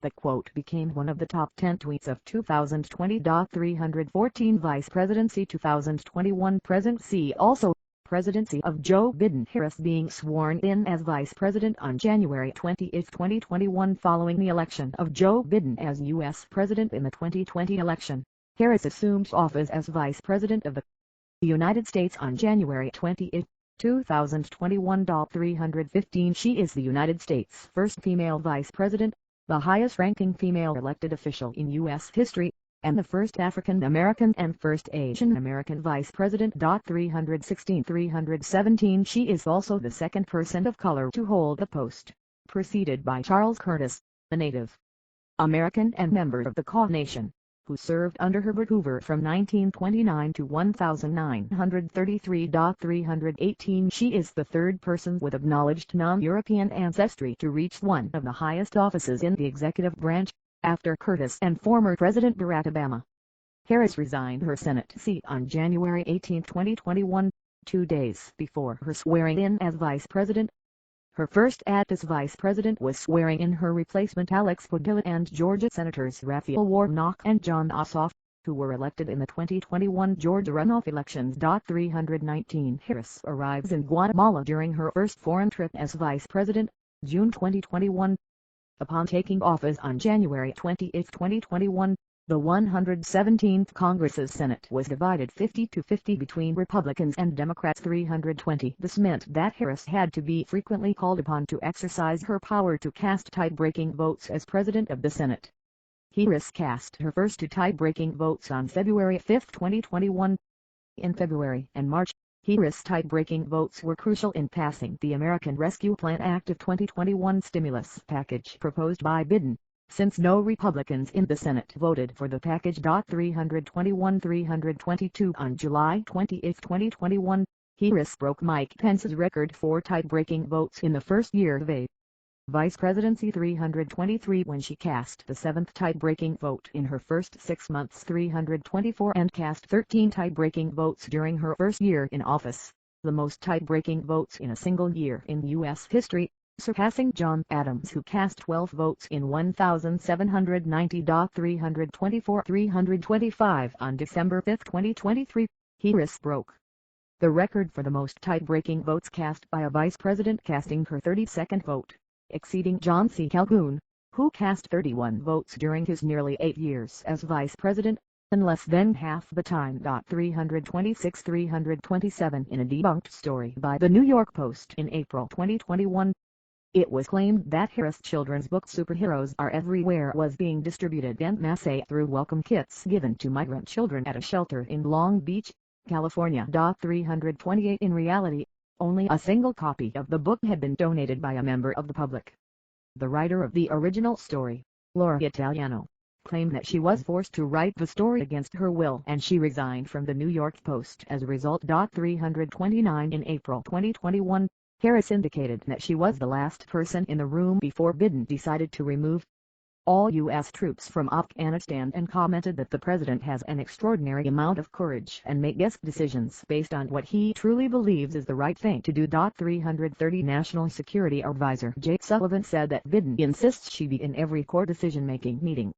The quote became one of the top 10 tweets of 2020. 314 Vice Presidency 2021 Presidency Also, presidency of Joe Biden. Harris being sworn in as vice president on January 20, 2021 following the election of Joe Biden as U.S. president in the 2020 election. Harris assumed office as vice president of the United States on January 20, 2021. 315 She is the United States' first female vice president, the highest-ranking female elected official in U.S. history, and the first African American and first Asian American vice president. 317 She is also the second person of color to hold the post, preceded by Charles Curtis, a Native American and member of the Kaw Nation, who served under Herbert Hoover from 1929 to 1933. 318 She is the third person with acknowledged non-European ancestry to reach one of the highest offices in the executive branch, after Curtis and former President Barack Obama. Harris resigned her Senate seat on January 18, 2021, 2 days before her swearing-in as vice president. Her first act as vice president was swearing in her replacement Alex Padilla and Georgia Senators Raphael Warnock and John Ossoff, who were elected in the 2021 Georgia runoff elections. 319 Harris arrives in Guatemala during her first foreign trip as vice president, June 2021. Upon taking office on January 28, 2021, the 117th Congress's Senate was divided 50-50 between Republicans and Democrats. 320 This meant that Harris had to be frequently called upon to exercise her power to cast tie-breaking votes as president of the Senate. Harris cast her first 2 tie-breaking votes on February 5, 2021. In February and March, Harris' tie-breaking votes were crucial in passing the American Rescue Plan Act of 2021 stimulus package proposed by Biden, since no Republicans in the Senate voted for the package. 321-322 On July 28, 2021, Harris broke Mike Pence's record for tie-breaking votes in the first year of a vice presidency. 323 When she cast the 7th tie-breaking vote in her first 6 months. 324 And cast 13 tie-breaking votes during her first year in office, the most tie-breaking votes in a single year in U.S. history, surpassing John Adams, who cast 12 votes in 1,790. 325 On December 5, 2023, Harris broke the record for the most tie-breaking votes cast by a vice president, casting her 32nd vote, exceeding John C. Calhoun, who cast 31 votes during his nearly 8 years as vice president, in less than half the time. 326-327 In a debunked story by the New York Post in April 2021, it was claimed that Harris' children's book Superheroes Are Everywhere was being distributed en masse through welcome kits given to migrant children at a shelter in Long Beach, California. 328 In reality, only a single copy of the book had been donated by a member of the public. The writer of the original story, Laura Italiano, claimed that she was forced to write the story against her will and she resigned from the New York Post as a result. 329 In April 2021, Harris indicated that she was the last person in the room before Biden decided to remove all U.S. troops from Afghanistan and commented that the president has an extraordinary amount of courage and makes decisions based on what he truly believes is the right thing to do. 330 National Security Advisor Jake Sullivan said that Biden insists she be in every core decision-making meeting.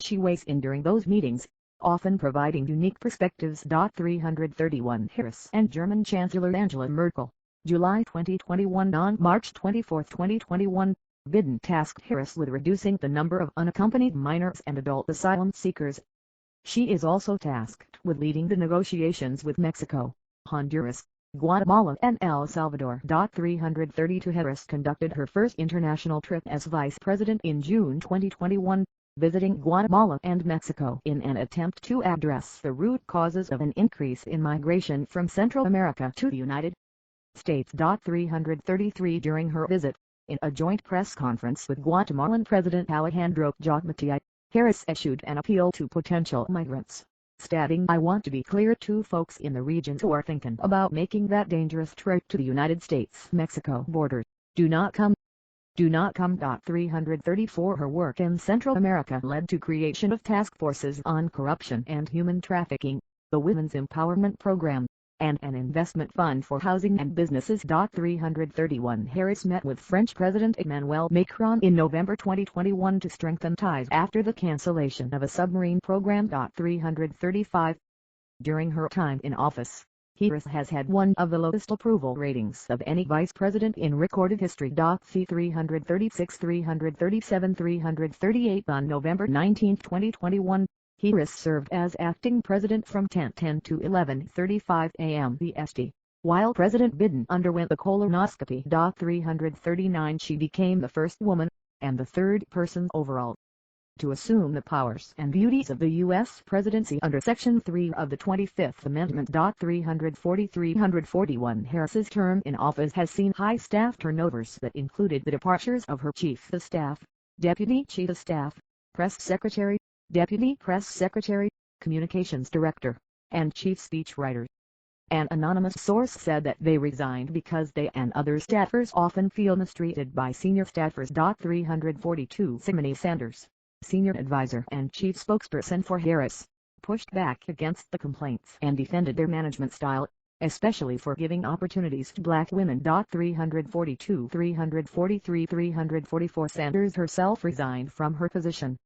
She weighs in during those meetings, often providing unique perspectives. 331 Harris and German Chancellor Angela Merkel, July 2021. On March 24, 2021, Biden tasked Harris with reducing the number of unaccompanied minors and adult asylum seekers. She is also tasked with leading the negotiations with Mexico, Honduras, Guatemala and El Salvador. 332 Harris conducted her first international trip as vice president in June 2021, visiting Guatemala and Mexico in an attempt to address the root causes of an increase in migration from Central America to the United States. 333 During her visit, in a joint press conference with Guatemalan President Alejandro LALMATIA, Harris issued an appeal to potential migrants, stating, "I want to be clear to folks in the region who are thinking about making that dangerous trek to the United States-Mexico border. Do not come. Do not come." 334 Her work in Central America led to creation of task forces on corruption and human trafficking, the Women's Empowerment Program, and an investment fund for housing and businesses. 331 Harris met with French President Emmanuel Macron in November 2021 to strengthen ties after the cancellation of a submarine program. 335 During her time in office, Harris has had one of the lowest approval ratings of any vice president in recorded history. C 336 337 338 On November 19, 2021, Harris served as acting president from 10:10 to 11:35 a.m. BST. While President Biden underwent the colonoscopy. 339 She became the first woman, and the third person overall, to assume the powers and duties of the U.S. presidency under Section 3 of the 25th Amendment. 341 Harris's term in office has seen high staff turnovers that included the departures of her chief of staff, deputy chief of staff, press secretary, deputy press secretary, communications director, and chief speechwriter. An anonymous source said that they resigned because they and other staffers often feel mistreated by senior staffers. 342 Simony Sanders, senior advisor and chief spokesperson for Harris, pushed back against the complaints and defended their management style, especially for giving opportunities to black women. 342 343 344 Sanders herself resigned from her position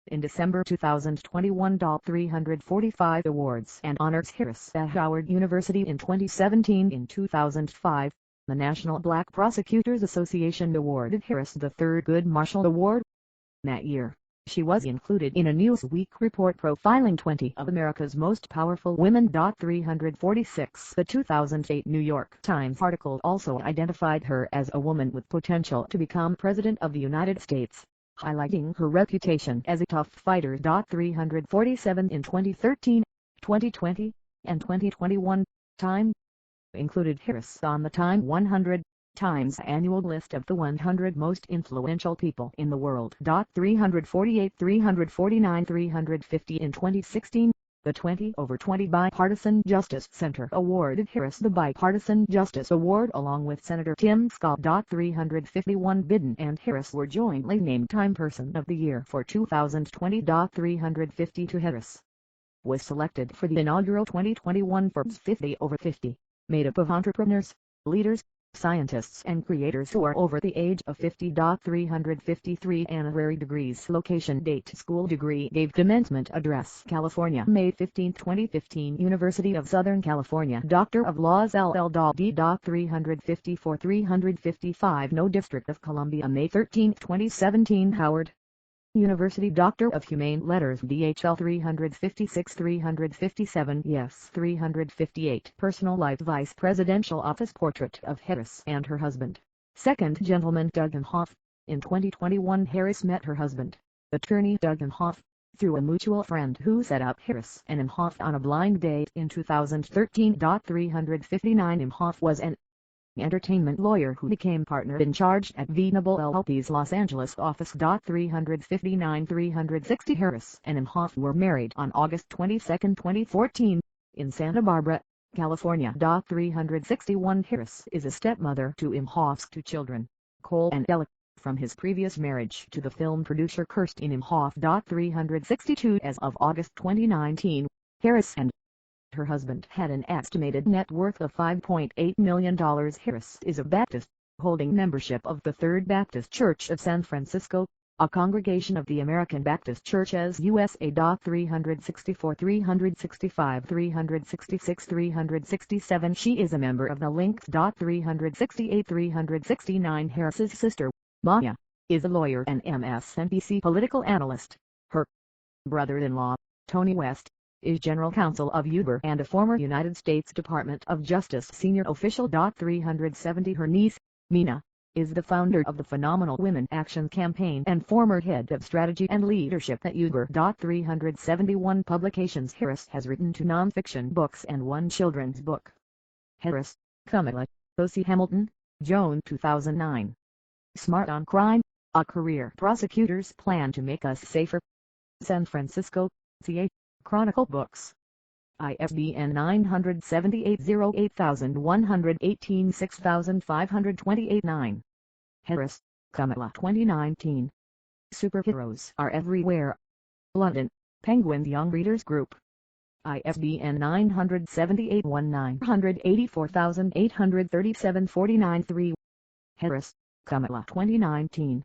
in December 2021. 345 Awards and honors Harris at Howard University in 2017. In 2005, the National Black Prosecutors Association awarded Harris the third Good Marshall Award. That year, she was included in a Newsweek report profiling 20 of America's most powerful women. 346 The 2008 New York Times article also identified her as a woman with potential to become President of the United States, highlighting her reputation as a tough fighter. 347 In 2013, 2020, and 2021, Time included Harris on the Time 100 Times annual list of the 100 most influential people in the world. 348 349 350 In 2016, the 20/20 Bipartisan Justice Center awarded Harris the Bipartisan Justice Award along with Senator Tim Scott. 351 Biden and Harris were jointly named Time Person of the Year for 2020. 352 Harris was selected for the inaugural 2021 Forbes 50 over 50, made up of entrepreneurs, leaders, scientists and creators who are over the age of 50. 353 Honorary degrees. Location Date School degree Gave commencement address California May 15, 2015 University of Southern California Doctor of Laws LL.D. 354 355 No District of Columbia May 13, 2017 Howard University Doctor of Humane Letters DHL 356 357 Yes 358 Personal Life Vice Presidential Office Portrait of Harris and her husband, Second Gentleman Doug Imhoff. In 2021 Harris met her husband, attorney Doug Imhoff, through a mutual friend who set up Harris and Imhoff on a blind date in 2013. 359 Imhoff was an entertainment lawyer who became partner in charge at Venable LLP's Los Angeles office. 359 360 Harris and Imhoff were married on August 22, 2014, in Santa Barbara, California. 361 Harris is a stepmother to Imhoff's two children, Cole and Ella. from his previous marriage to the film producer Kirsten Imhoff. 362 As of August 2019, Harris and her husband had an estimated net worth of $5.8 million. Harris is a Baptist, holding membership of the Third Baptist Church of San Francisco, a congregation of the American Baptist Church as USA. 364 365 366 367 She is a member of the Links. 368 369 Harris's sister, Maya, is a lawyer and MSNBC political analyst. Her brother-in-law, Tony West, is general counsel of Uber and a former United States Department of Justice senior official. 370 Her niece, Mina, is the founder of the Phenomenal Women Action Campaign and former head of strategy and leadership at Uber. 371 Publications Harris has written 2 nonfiction books and 1 children's book. Harris, Kamala, O.C. Hamilton, Joan. 2009. Smart on Crime, A Career Prosecutor's Plan to Make Us Safer. San Francisco, CA, Chronicle Books. ISBN 978-08118 6528-9. Harris, Kamala. 2019. Superheroes Are Everywhere. London, Penguin Young Readers Group. ISBN 978-184,837-49-3. Harris, Kamala. 2019.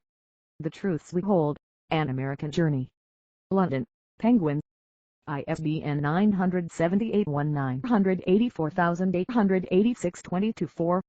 The Truths We Hold, An American Journey. London, Penguin. ISBN 978-1-984,886-22-4.